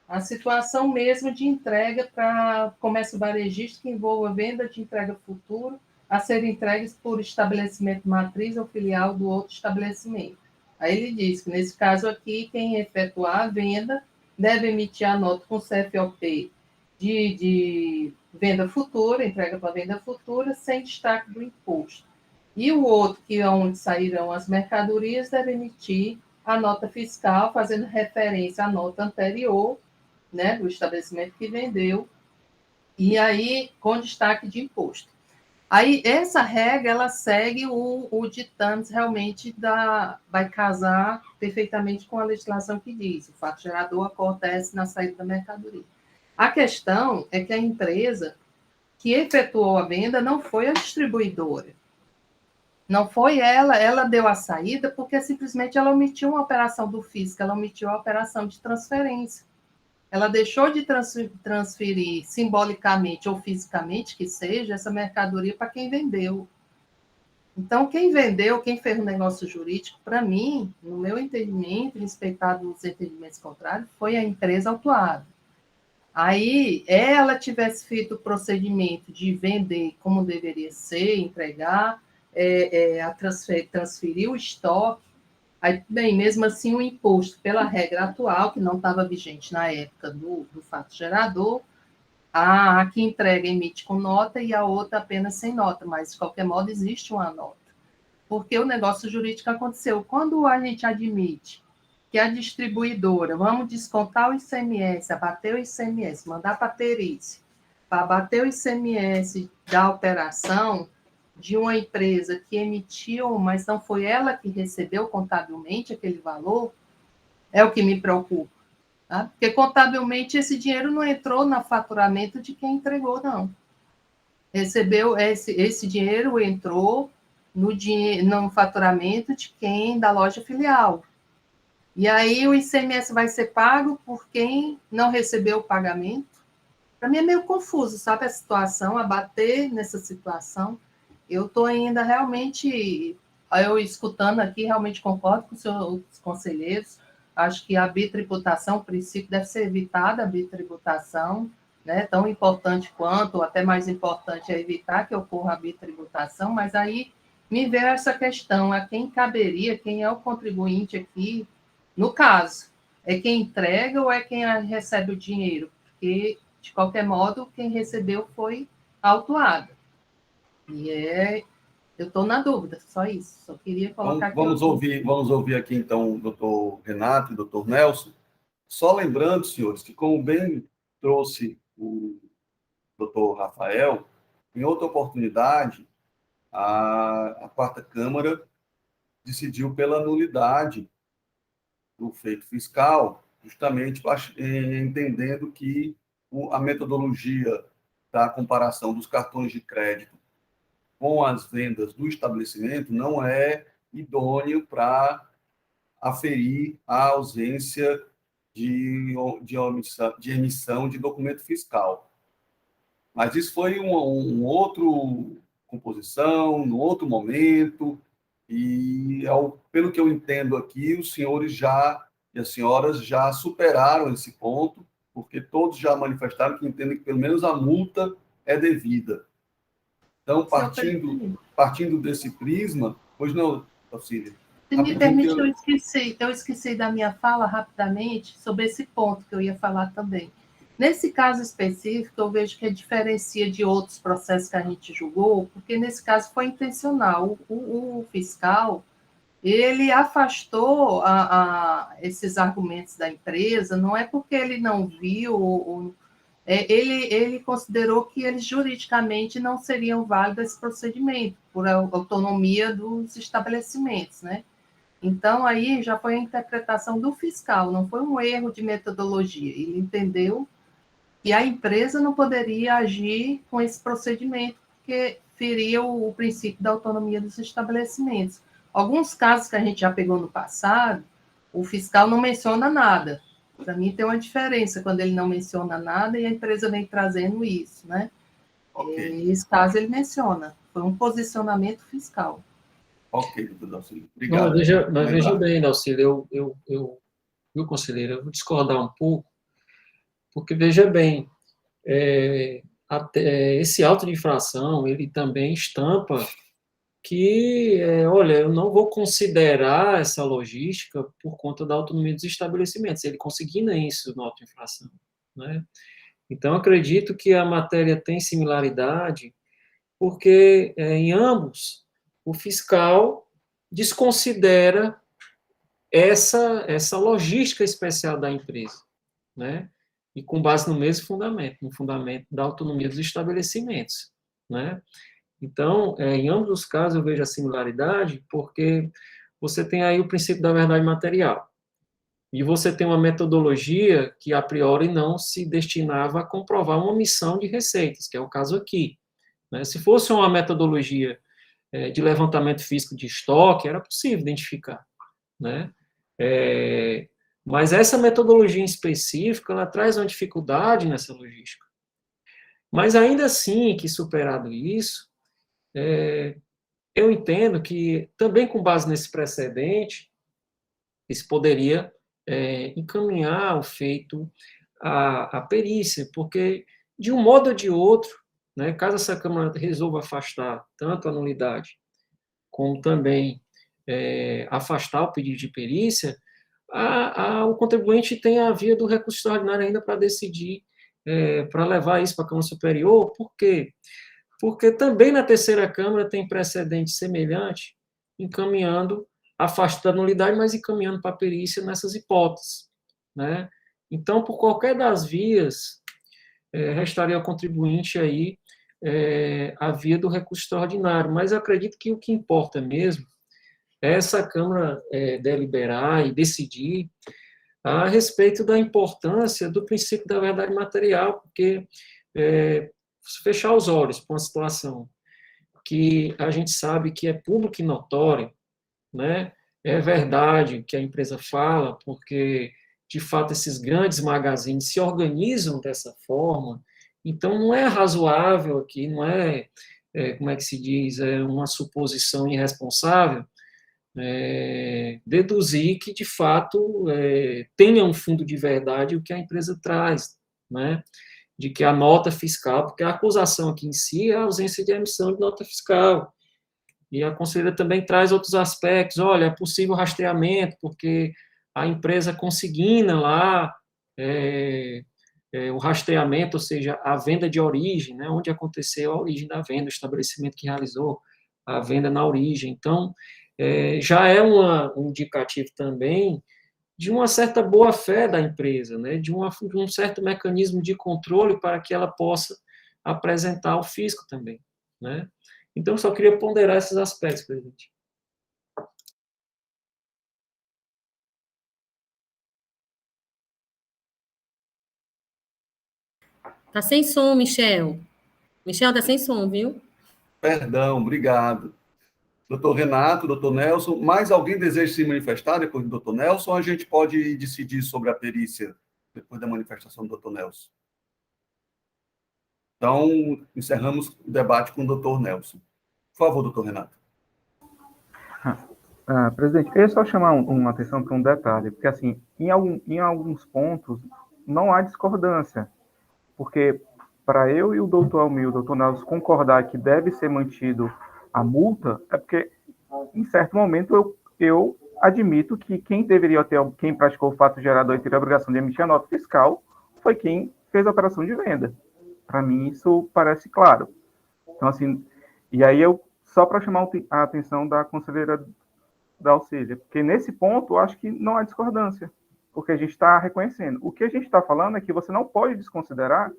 a situação mesmo de entrega para comércio varejista que envolva venda de entrega futura a serem entregues por estabelecimento matriz ou filial do outro estabelecimento. Aí ele diz que, nesse caso aqui, quem efetuar a venda deve emitir a nota com CFOP de venda futura, entrega para venda futura, sem destaque do imposto. E o outro, que é onde sairão as mercadorias, deve emitir a nota fiscal, fazendo referência à nota anterior, né, do estabelecimento que vendeu, e aí com destaque de imposto. Aí, essa regra, ela segue o ditame realmente vai casar perfeitamente com a legislação que diz, o fato gerador acontece na saída da mercadoria. A questão é que a empresa que efetuou a venda não foi a distribuidora. Não foi ela deu a saída porque simplesmente ela omitiu uma operação do fisco, ela omitiu a operação de transferência. Ela deixou de transferir simbolicamente ou fisicamente, que seja, essa mercadoria para quem vendeu. Então, quem vendeu, quem fez o negócio jurídico, para mim, no meu entendimento, respeitado os entendimentos contrários, foi a empresa autuada. Aí, ela tivesse feito o procedimento de vender como deveria ser, entregar, transferir o estoque, aí, bem, mesmo assim, o imposto, pela regra atual, que não estava vigente na época do fato gerador, a que entrega emite com nota e a outra apenas sem nota, mas, de qualquer modo, existe uma nota. Porque o negócio jurídico aconteceu. Quando a gente admite que a distribuidora, vamos descontar o ICMS, abater o ICMS, mandar para a perícia, para abater o ICMS da operação de uma empresa que emitiu, mas não foi ela que recebeu contabilmente aquele valor, é o que me preocupa. Tá? Porque contabilmente esse dinheiro não entrou no faturamento de quem entregou, não. Recebeu, esse dinheiro entrou no faturamento de quem da loja filial. E aí o ICMS vai ser pago por quem não recebeu o pagamento. Para mim é meio confuso, sabe, a situação, abater nessa situação. Eu estou ainda realmente, eu escutando aqui, realmente concordo com os seus conselheiros. Acho que a bitributação, o princípio, deve ser evitada, a bitributação, né, tão importante quanto, ou até mais importante, é evitar que ocorra a bitributação, mas aí me veio essa questão, a quem caberia, quem é o contribuinte aqui, no caso, é quem entrega ou é quem recebe o dinheiro? Porque, de qualquer modo, quem recebeu foi autuado. E eu estou na dúvida, só isso. Só queria colocar aqui. Vamos ouvir aqui, então, o doutor Renato e o doutor Nelson. Só lembrando, senhores, que como bem trouxe o doutor Rafael, em outra oportunidade, a Quarta Câmara decidiu pela nulidade do feito fiscal, justamente entendendo que a metodologia da comparação dos cartões de crédito com as vendas do estabelecimento não é idôneo para aferir a ausência de emissão de documento fiscal. Mas isso foi um outro composição, num outro momento, e pelo que eu entendo aqui, os senhores e as senhoras já superaram esse ponto, porque todos já manifestaram que entendem que pelo menos a multa é devida. Então, partindo desse prisma, pois não, Auxílio? Se me permite, eu esqueci da minha fala rapidamente sobre esse ponto que eu ia falar também. Nesse caso específico, eu vejo que diferencia de outros processos que a gente julgou, porque nesse caso foi intencional. O fiscal, ele afastou esses argumentos da empresa, não é porque ele não viu, ele considerou que eles juridicamente não seriam válidos esse procedimento, por autonomia dos estabelecimentos, né? Então, aí já foi a interpretação do fiscal, não foi um erro de metodologia. Ele entendeu que a empresa não poderia agir com esse procedimento, porque feria o princípio da autonomia dos estabelecimentos. Alguns casos que a gente já pegou no passado, o fiscal não menciona nada. Para mim, tem uma diferença quando ele não menciona nada e a empresa vem trazendo isso, né? Okay. Esse caso ele menciona. Foi um posicionamento fiscal. Ok, doutor Dalcílio. Obrigado. Mas veja bem, Dalcílio, viu, conselheiro, eu vou discordar um pouco, porque, veja bem, esse auto de infração, ele também estampa que, olha, eu não vou considerar essa logística por conta da autonomia dos estabelecimentos, ele consigna isso no auto de infração, né? Então, acredito que a matéria tem similaridade, porque em ambos, o fiscal desconsidera essa logística especial da empresa, né? E com base no mesmo fundamento, no fundamento da autonomia dos estabelecimentos, né? Então, em ambos os casos eu vejo a similaridade, porque você tem aí o princípio da verdade material, e você tem uma metodologia que, a priori, não se destinava a comprovar uma omissão de receitas, que é o caso aqui, né? Se fosse uma metodologia de levantamento físico de estoque, era possível identificar, né? Mas essa metodologia em específico, ela traz uma dificuldade nessa logística. Mas ainda assim, que superado isso, eu entendo que, também com base nesse precedente, se poderia encaminhar o feito à perícia, porque, de um modo ou de outro, né, caso essa Câmara resolva afastar tanto a nulidade, como também afastar o pedido de perícia, o contribuinte tem a via do recurso extraordinário ainda para decidir, para levar isso para a Câmara Superior. Por quê? Porque também na terceira Câmara tem precedente semelhante, encaminhando, afastando a nulidade, mas encaminhando para a perícia nessas hipóteses, né? Então, por qualquer das vias, restaria ao contribuinte aí a via do recurso extraordinário. Mas eu acredito que o que importa mesmo é essa Câmara deliberar e decidir a respeito da importância do princípio da verdade material, porque fechar os olhos para uma situação que a gente sabe que é público e notório, né? É verdade que a empresa fala, porque, de fato, esses grandes magazines se organizam dessa forma, então não é razoável aqui, não como é que se diz, uma suposição irresponsável, deduzir que, de fato, tenha um fundo de verdade o que a empresa traz, né? De que a nota fiscal, porque a acusação aqui em si é a ausência de emissão de nota fiscal. E a conselheira também traz outros aspectos. Olha, é possível rastreamento, porque a empresa consigna lá o rastreamento, ou seja, a venda de origem, né, onde aconteceu a origem da venda, o estabelecimento que realizou a venda na origem. Então, já é um indicativo também de uma certa boa-fé da empresa, né, de um certo mecanismo de controle para que ela possa apresentar ao fisco também, né. Então, só queria ponderar esses aspectos, presidente. Tá sem som, Michel. Michel, tá sem som, viu? Perdão, obrigado. Doutor Renato, doutor Nelson, mais alguém deseja se manifestar depois do doutor Nelson, ou a gente pode decidir sobre a perícia depois da manifestação do doutor Nelson? Então, encerramos o debate com o doutor Nelson. Por favor, doutor Renato. Presidente, eu ia só chamar uma atenção para um detalhe, porque, assim, em alguns pontos não há discordância, porque para eu e o doutor Almir, o doutor Nelson concordar que deve ser mantido a multa, é porque, em certo momento, eu admito que quem praticou o fato gerador e teve a obrigação de emitir a nota fiscal foi quem fez a operação de venda. Para mim, isso parece claro. Então, assim, e aí só para chamar a atenção da conselheira da Auxília, porque nesse ponto eu acho que não há discordância, porque a gente está reconhecendo. O que a gente está falando é que você não pode desconsiderar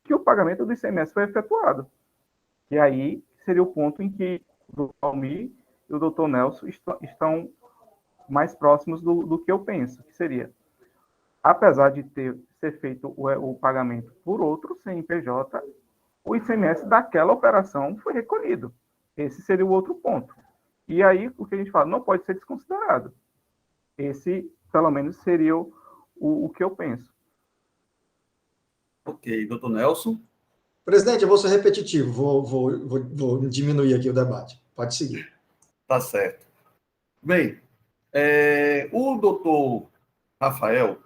que o pagamento do ICMS foi efetuado. E aí seria o ponto em que o doutor Almir e o doutor Nelson estão mais próximos do que eu penso, que seria, apesar de ser feito o pagamento por outro CNPJ, o ICMS daquela operação foi recolhido. Esse seria o outro ponto. E aí, o que a gente fala, não pode ser desconsiderado. Esse, pelo menos, seria o que eu penso. Ok, doutor Nelson. Presidente, eu vou ser repetitivo, vou diminuir aqui o debate. Pode seguir. Tá certo. Bem, o doutor Rafael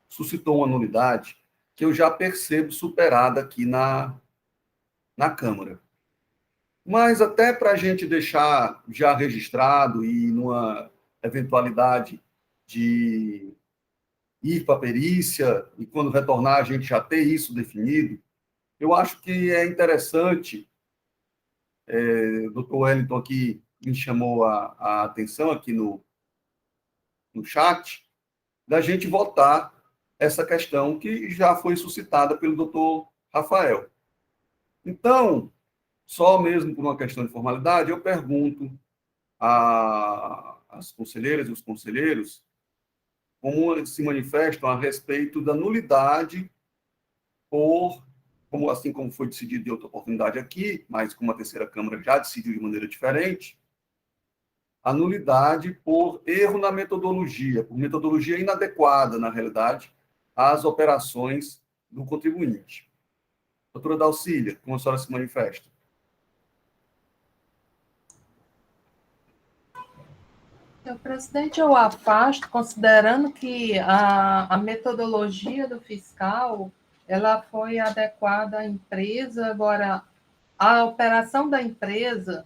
suscitou uma nulidade que eu já percebo superada aqui na Câmara. Mas até para a gente deixar já registrado e numa eventualidade de ir para a perícia e quando retornar a gente já ter isso definido, eu acho que é interessante, o doutor Wellington aqui me chamou a atenção aqui no chat, da gente votar essa questão que já foi suscitada pelo doutor Rafael. Então, só mesmo por uma questão de formalidade, eu pergunto às conselheiras e os conselheiros como se manifestam a respeito da nulidade por assim como foi decidido em outra oportunidade aqui, mas como a terceira Câmara já decidiu de maneira diferente, a nulidade por erro na metodologia, por metodologia inadequada, na realidade, às operações do contribuinte. Doutora Dalcília, como a senhora se manifesta? Senhor presidente, eu afasto, considerando que a metodologia do fiscal ela foi adequada à empresa, agora a operação da empresa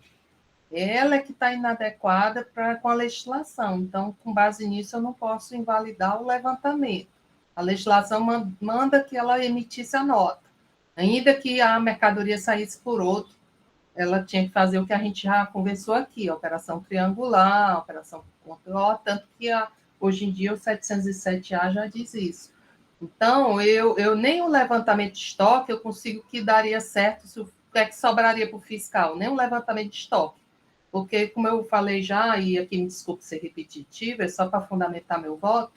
ela é que está inadequada com a legislação. Então, com base nisso, eu não posso invalidar o levantamento. A legislação manda que ela emitisse a nota. Ainda que a mercadoria saísse por outro, ela tinha que fazer o que a gente já conversou aqui, a operação triangular, a operação controle, tanto que hoje em dia o 707A já diz isso. Então, eu nem o levantamento de estoque eu consigo que daria certo, o que é que sobraria para o fiscal, nem o levantamento de estoque. Porque, como eu falei já, e aqui me desculpe ser repetitivo, é só para fundamentar meu voto,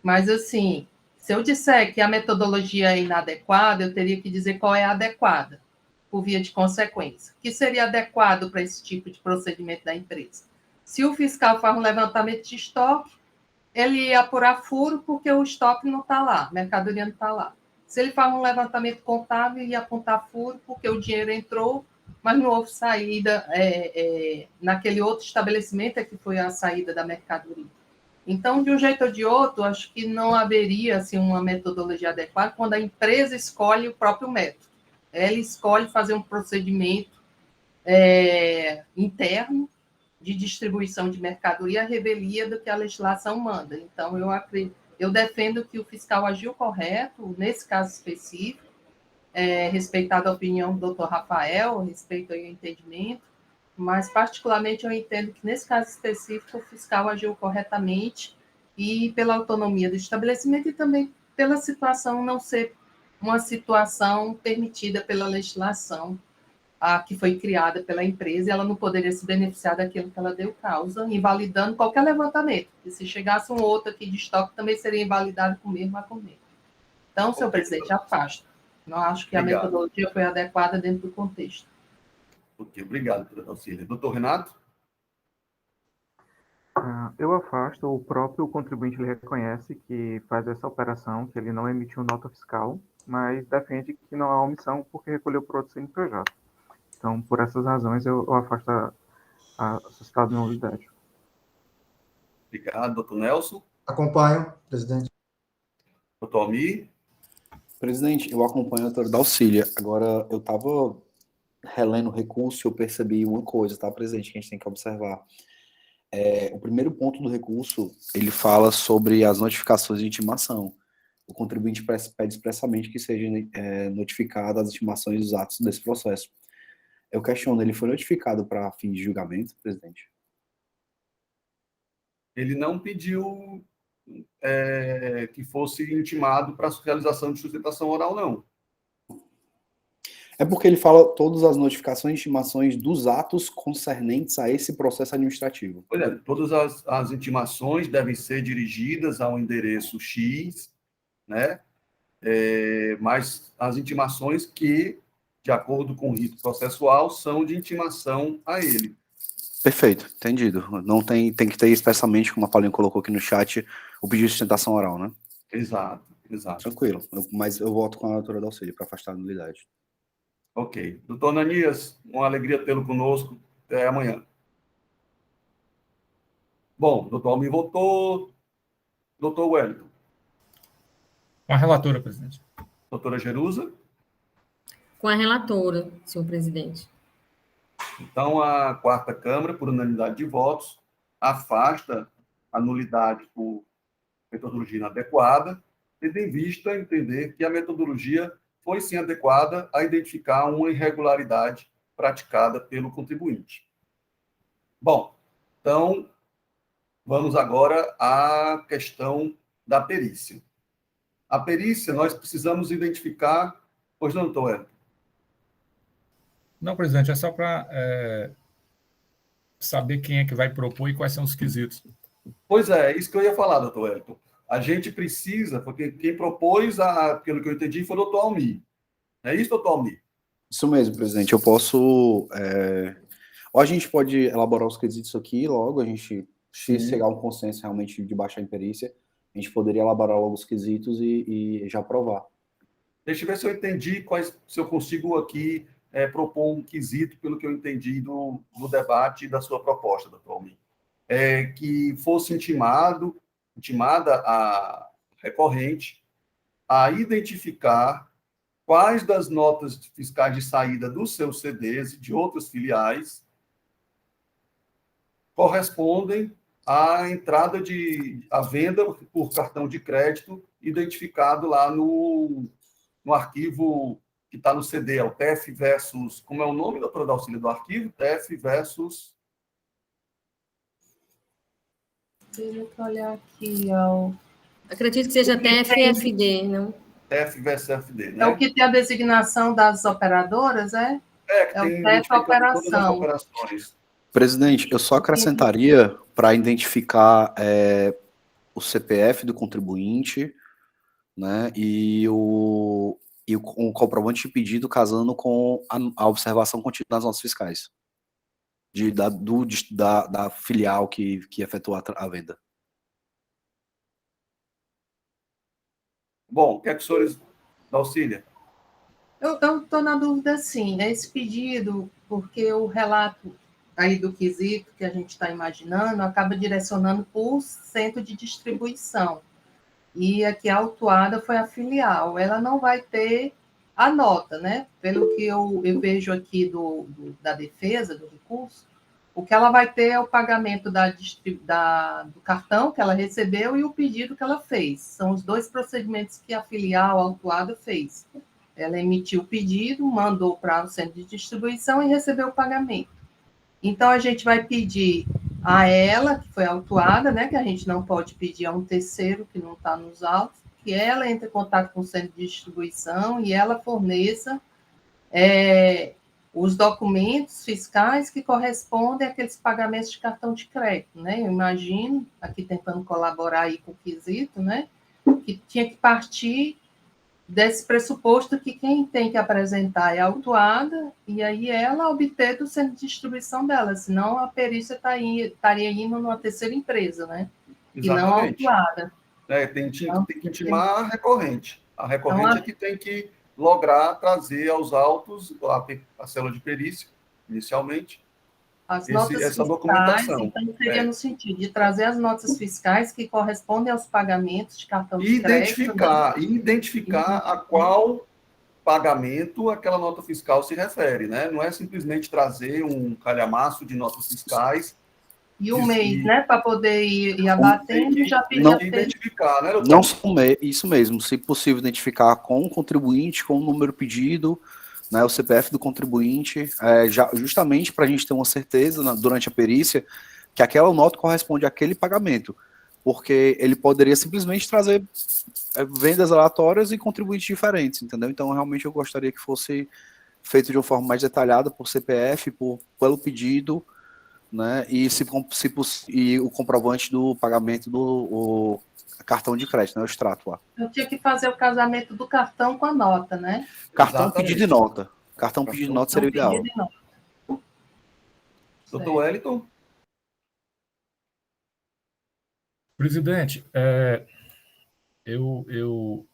mas, assim, se eu disser que a metodologia é inadequada, eu teria que dizer qual é a adequada, por via de consequência. O que seria adequado para esse tipo de procedimento da empresa? Se o fiscal faz um levantamento de estoque, ele ia apurar furo porque o estoque não está lá, a mercadoria não está lá. Se ele faz um levantamento contábil, ia apontar furo porque o dinheiro entrou, mas não houve saída naquele outro estabelecimento que foi a saída da mercadoria. Então, de um jeito ou de outro, acho que não haveria assim, uma metodologia adequada quando a empresa escolhe o próprio método. Ela escolhe fazer um procedimento interno de distribuição de mercadoria à revelia do que a legislação manda. Então, eu defendo que o fiscal agiu correto, nesse caso específico, respeitada a opinião do doutor Rafael, respeito ao entendimento, mas, particularmente, eu entendo que, nesse caso específico, o fiscal agiu corretamente e pela autonomia do estabelecimento e também pela situação não ser uma situação permitida pela legislação que foi criada pela empresa, e ela não poderia se beneficiar daquilo que ela deu causa, invalidando qualquer levantamento. E se chegasse um outro aqui de estoque, também seria invalidado com o mesmo argumento. Então, senhor presidente, afasto. Não acho que a metodologia foi adequada dentro do contexto. Ok, obrigado, doutora Dalcília. Doutor Renato? Eu afasto. O próprio contribuinte ele reconhece que faz essa operação, que ele não emitiu nota fiscal, mas defende que não há omissão porque recolheu por outro CNPJ. Então, por essas razões, eu afasto a suscitada nulidade. Obrigado, doutor Nelson. Acompanho, presidente. Doutor Almir? Presidente, eu acompanho a doutora Dalcília. Agora, eu estava relendo o recurso e eu percebi uma coisa, tá, presidente, que a gente tem que observar. O primeiro ponto do recurso, ele fala sobre as notificações de intimação. O contribuinte pede expressamente que sejam notificadas as intimações dos atos desse processo. Eu questiono, ele foi notificado para fim de julgamento, presidente? Ele não pediu que fosse intimado para a realização de sustentação oral, não. É porque ele fala todas as notificações e intimações dos atos concernentes a esse processo administrativo. Pois é, todas as intimações devem ser dirigidas ao endereço X, né? Mas as intimações que, de acordo com o rito processual, são de intimação a ele. Perfeito, entendido. Não tem que ter expressamente, como a Paulinha colocou aqui no chat, o pedido de sustentação oral, né? Exato. Tranquilo, mas eu voto com a doutora Dalcília para afastar a nulidade. Ok. Doutor Ananias, uma alegria tê-lo conosco. Até amanhã. Bom, doutor Almir votou. Doutor Wellington. Com a relatora, presidente. Doutora Jerusa. Com a relatora, senhor presidente. Então, a quarta Câmara, por unanimidade de votos, afasta a nulidade por metodologia inadequada, tendo em vista entender que a metodologia foi sim adequada a identificar uma irregularidade praticada pelo contribuinte. Bom, então, vamos agora à questão da perícia. A perícia, nós precisamos identificar... Pois não, doutor Wellington? Não, presidente, é só para saber quem é que vai propor e quais são os quesitos. Pois é isso que eu ia falar, doutor Wellington. A gente precisa, porque quem propôs, pelo que eu entendi, foi o doutor Almir. É isso, doutor Almir? Isso mesmo, presidente. Eu posso... Ou a gente pode elaborar os quesitos aqui logo, a gente, se chegar a um consenso realmente de baixa imperícia, a gente poderia elaborar logo os quesitos e já aprovar. Deixa eu ver se eu entendi, se eu consigo aqui propor um quesito, pelo que eu entendi do debate da sua proposta, doutor Almir. Que fosse intimada a recorrente a identificar quais das notas fiscais de saída dos seus CDs e de outras filiais correspondem à entrada à venda por cartão de crédito identificado lá no arquivo que está no CD, é o TF versus... Como é o nome, doutora Dalcília, do arquivo? TF versus... Deixa eu olhar aqui. Acredito que seja TFFD, não? TF versus FD, né? É o que tem a designação das operadoras, é? Que É o tem TF todas as operação. operações. Presidente, eu só acrescentaria para identificar o CPF do contribuinte, né, e o comprovante de pedido casando com a observação contida nas notas fiscais da filial que efetuou a venda. Bom, o que é que os senhores, Dalcília? Eu estou na dúvida, sim. É esse pedido, porque o relato aí do quesito que a gente está imaginando acaba direcionando para o centro de distribuição. E aqui a autuada foi a filial. Ela não vai ter a nota, né? Pelo que eu vejo aqui da defesa, do recurso, o que ela vai ter é o pagamento do cartão que ela recebeu e o pedido que ela fez. São os dois procedimentos que a filial, a autuada, fez. Ela emitiu o pedido, mandou para o centro de distribuição e recebeu o pagamento. Então, a gente vai pedir a ela, que foi autuada, né, que a gente não pode pedir a um terceiro que não está nos autos, que ela entre em contato com o centro de distribuição e ela forneça os documentos fiscais que correspondem àqueles pagamentos de cartão de crédito, né? Eu imagino, aqui tentando colaborar aí com o quesito, né, que tinha que partir desse pressuposto que quem tem que apresentar é a autuada, e aí ela obter do centro de distribuição dela, senão a perícia estaria indo numa terceira empresa, né? Exatamente. E não a autuada. Tem que intimar a recorrente. A recorrente é que tem que lograr trazer aos autos a célula de perícia, inicialmente, essa documentação. Então, seria no sentido de trazer as notas fiscais que correspondem aos pagamentos de cartão de crédito. Identificar a qual pagamento aquela nota fiscal se refere, né? Não é simplesmente trazer um calhamaço de notas fiscais. E o mês, né? Para poder ir abatendo, já pedir a identificar, né, doutor? Não só isso mesmo, se possível, identificar com o contribuinte, com o número pedido, né, o CPF do contribuinte, justamente para a gente ter uma certeza durante a perícia que aquela nota corresponde àquele pagamento, porque ele poderia simplesmente trazer vendas aleatórias e contribuintes diferentes, entendeu? Então, realmente, eu gostaria que fosse feito de uma forma mais detalhada por CPF, pelo pedido, né, e o comprovante do pagamento do cartão de crédito, né, o extrato lá. Eu tinha que fazer o casamento do cartão com a nota, né? Cartão, exatamente. Pedido de nota. Cartão pedido de nota seria ideal. Doutor Wellington? Presidente, eu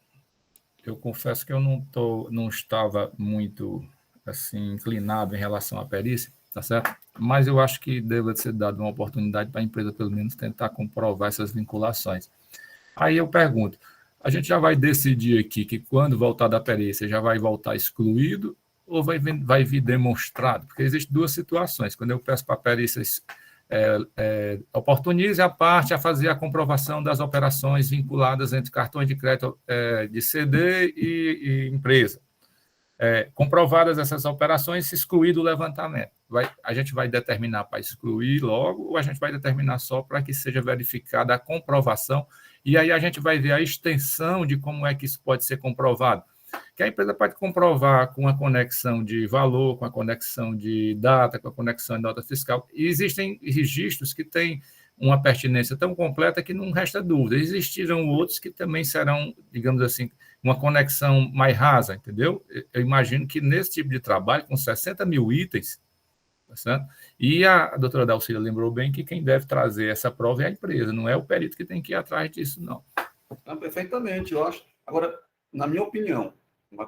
confesso que eu não estava muito assim inclinado em relação à perícia, tá certo? Mas eu acho que deve ser dada uma oportunidade para a empresa, pelo menos, tentar comprovar essas vinculações. Aí eu pergunto, a gente já vai decidir aqui que quando voltar da perícia já vai voltar excluído ou vai vir demonstrado? Porque existem duas situações. Quando eu peço para a perícia oportunize a parte a fazer a comprovação das operações vinculadas entre cartões de crédito de CD e empresa. Comprovadas essas operações, se excluir do levantamento. A gente vai determinar para excluir logo ou a gente vai determinar só para que seja verificada a comprovação e aí a gente vai ver a extensão de como é que isso pode ser comprovado. Que a empresa pode comprovar com a conexão de valor, com a conexão de data, com a conexão de nota fiscal. E existem registros que têm uma pertinência tão completa que não resta dúvida. Existirão outros que também serão, digamos assim, uma conexão mais rasa, entendeu? Eu imagino que nesse tipo de trabalho, com 60 mil itens, tá certo? E a doutora Dalcília lembrou bem que quem deve trazer essa prova é a empresa, não é o perito que tem que ir atrás disso, não. Não, perfeitamente, eu acho. Agora, na minha opinião,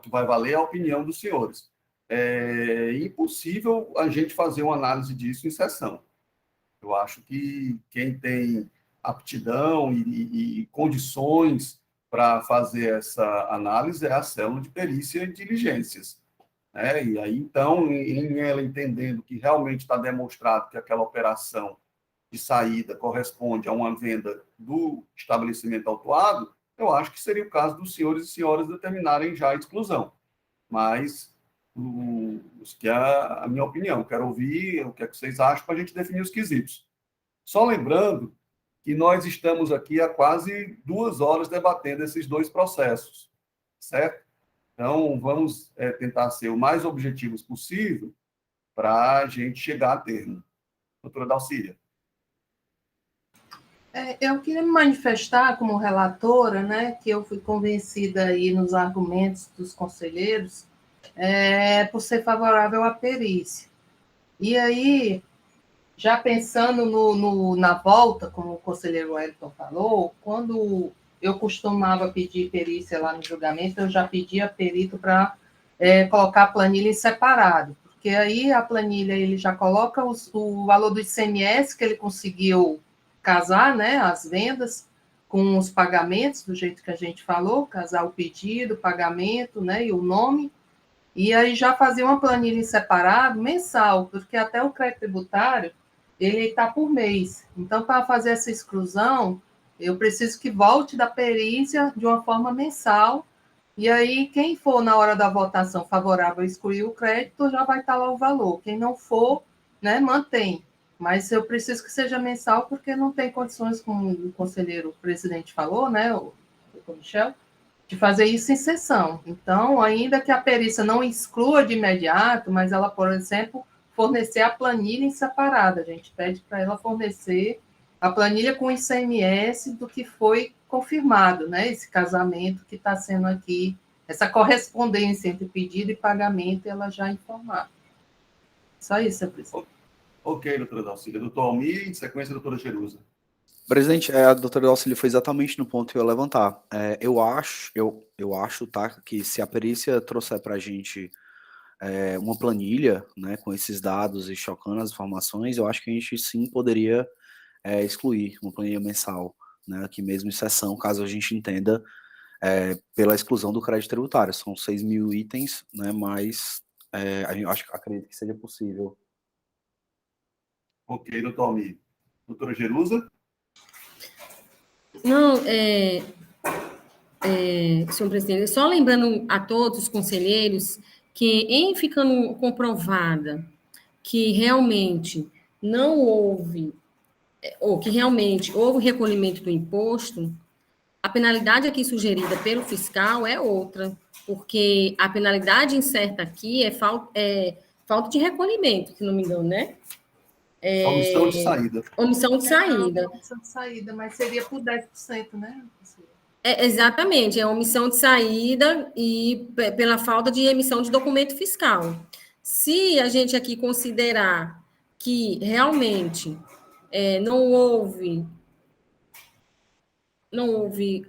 que vai valer a opinião dos senhores, é impossível a gente fazer uma análise disso em sessão. Eu acho que quem tem aptidão e condições para fazer essa análise é a célula de perícia e diligências. Né? E aí, então, em ela entendendo que realmente está demonstrado que aquela operação de saída corresponde a uma venda do estabelecimento autuado, eu acho que seria o caso dos senhores e senhoras determinarem já a exclusão. Mas, que é a minha opinião, quero ouvir o que é que vocês acham para a gente definir os quesitos. Só lembrando que nós estamos aqui há quase 2 horas debatendo esses dois processos, certo? Então, vamos tentar ser o mais objetivos possível para a gente chegar a termo. Doutora Dalcília. Eu queria me manifestar como relatora, né, que eu fui convencida aí nos argumentos dos conselheiros por ser favorável à perícia. E aí, já pensando na volta, como o conselheiro Wellington falou, quando eu costumava pedir perícia lá no julgamento, eu já pedia perito para colocar a planilha em separado, porque aí a planilha ele já coloca o valor do ICMS que ele conseguiu casar, né, as vendas com os pagamentos, do jeito que a gente falou, casar o pedido, o pagamento, né, e o nome, e aí já fazer uma planilha em separado, mensal, porque até o crédito tributário, ele está por mês. Então, para fazer essa exclusão, eu preciso que volte da perícia de uma forma mensal, e aí quem for na hora da votação favorável a excluir o crédito, já vai estar lá o valor. Quem não for, né, mantém. Mas eu preciso que seja mensal, porque não tem condições, como o conselheiro presidente falou, né, o doutor Michel, de fazer isso em sessão. Então, ainda que a perícia não exclua de imediato, mas ela, por exemplo, fornecer a planilha em separado. A gente pede para ela fornecer a planilha com o ICMS do que foi confirmado, né? Esse casamento que está sendo aqui, essa correspondência entre pedido e pagamento, ela já informada. Só isso, senhor presidente. Ok, doutora Dalcília. Doutor Almir, em sequência, doutora Jerusa. Presidente, a doutora Dalcília foi exatamente no ponto que eu ia levantar. Eu acho, tá, que se a perícia trouxer para a gente uma planilha, né, com esses dados e chocando as informações, eu acho que a gente sim poderia excluir uma planilha mensal, né, aqui mesmo em sessão, caso a gente entenda pela exclusão do crédito tributário. São 6 mil itens, né, mas acredito que seja possível. Ok, doutor Almir. Doutora Jerusa? Não, senhor presidente, só lembrando a todos os conselheiros que, em ficando comprovada que realmente não houve, ou que realmente houve recolhimento do imposto, a penalidade aqui sugerida pelo fiscal é outra, porque a penalidade incerta aqui é falta de recolhimento, se não me engano, né? Omissão de saída. Omissão de saída. Omissão de saída, mas seria por 10%, né? Exatamente, é omissão de saída e pela falta de emissão de documento fiscal. Se a gente aqui considerar que realmente não houve,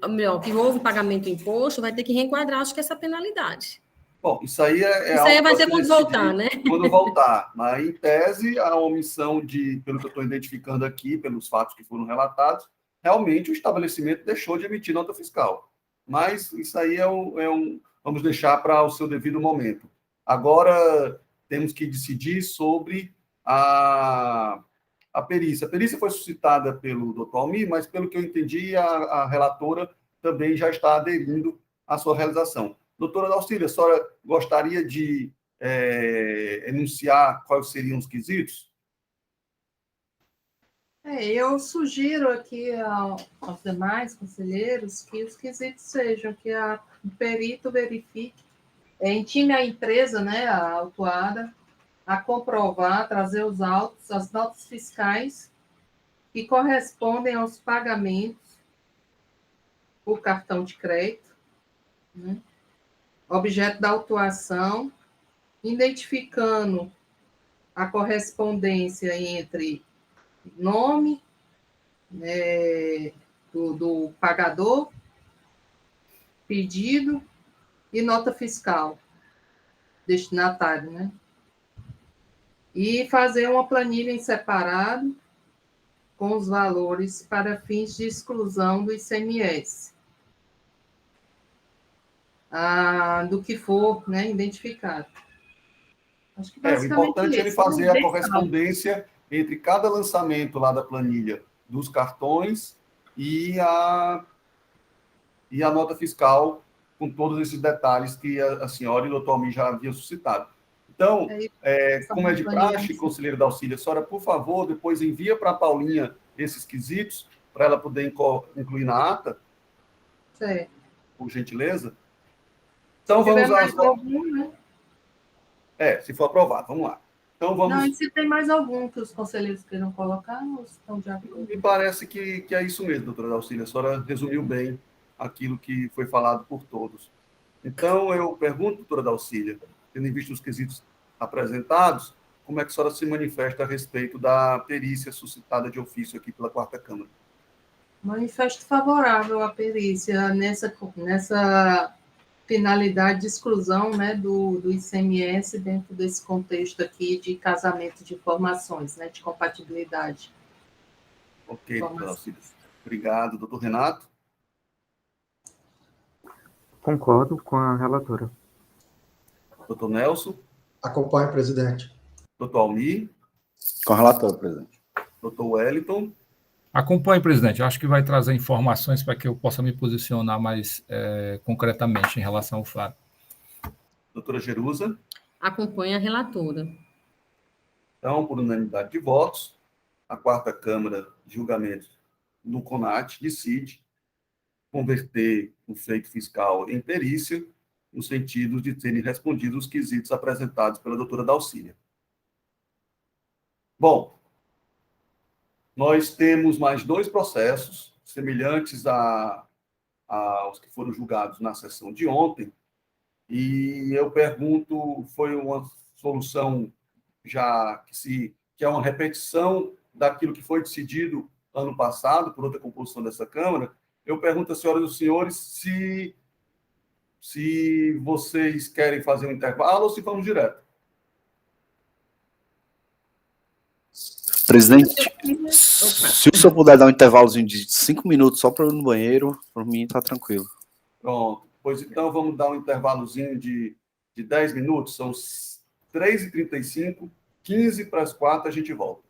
melhor, que houve pagamento de imposto, vai ter que reenquadrar, acho que essa penalidade. Bom, isso aí isso aí vai ser quando voltar, né? Quando voltar. Mas, em tese, a omissão pelo que eu estou identificando aqui, pelos fatos que foram relatados, realmente o estabelecimento deixou de emitir nota fiscal. Mas isso aí vamos deixar para o seu devido momento. Agora, temos que decidir sobre a perícia. A perícia foi suscitada pelo doutor Almir, mas, pelo que eu entendi, a relatora também já está aderindo à sua realização. Doutora Dalcília, a senhora gostaria de enunciar quais seriam os quesitos? Eu sugiro aqui aos demais conselheiros que os quesitos sejam que o perito verifique, intime a empresa, né, a autuada, a comprovar, trazer os autos, as notas fiscais que correspondem aos pagamentos por cartão de crédito, né? Objeto da autuação, identificando a correspondência entre nome, né, do pagador, pedido e nota fiscal, destinatário, né? E fazer uma planilha em separado com os valores para fins de exclusão do ICMS, do que for, né, identificado. Acho que O importante é ele fazer né? a correspondência entre cada lançamento lá da planilha dos cartões e a nota fiscal, com todos esses detalhes que a senhora e o doutor Almir já haviam suscitado. Então, como é de praxe, conselheiro da Auxília, a senhora, por favor, depois envia para a Paulinha esses quesitos, para ela poder incluir na ata, certo, por gentileza. Então, se vamos mais algum, né? se for aprovado, vamos lá. Então, vamos... Não, e se tem mais algum que os conselheiros queiram colocar, ou estão de acordo? Me parece que é isso mesmo, doutora Dalcília. A senhora resumiu bem aquilo que foi falado por todos. Então, eu pergunto, doutora Dalcília, tendo em vista os quesitos apresentados, como é que a senhora se manifesta a respeito da perícia suscitada de ofício aqui pela Quarta Câmara? Manifesto favorável à perícia nessa finalidade de exclusão, né, do ICMS dentro desse contexto aqui de casamento de informações, né, de compatibilidade. Ok, doutora Dalcília. Obrigado. Doutor Renato? Concordo com a relatora. Doutor Nelson? Acompanho, presidente. Doutor Almir? Com a relatora, presidente. Doutor Wellington? Acompanhe, presidente. Eu acho que vai trazer informações para que eu possa me posicionar mais concretamente em relação ao fato. Doutora Jerusa? Acompanha a relatora. Então, por unanimidade de votos, a Quarta Câmara de Julgamento no CONAT decide converter o feito fiscal em perícia, no sentido de terem respondido os quesitos apresentados pela doutora Dalcília. Bom, nós temos mais 2 processos semelhantes aos que foram julgados na sessão de ontem, e eu pergunto, foi uma solução já que é uma repetição daquilo que foi decidido ano passado por outra composição dessa Câmara? Eu pergunto às senhoras e aos senhores se vocês querem fazer um intervalo ou se vamos direto. Presidente, se o senhor puder dar um intervalozinho de 5 minutos só para eu ir no banheiro, por mim está tranquilo. Pronto. Pois então vamos dar um intervalozinho de 10 minutos, são 3h35, 15 para as 4 a gente volta.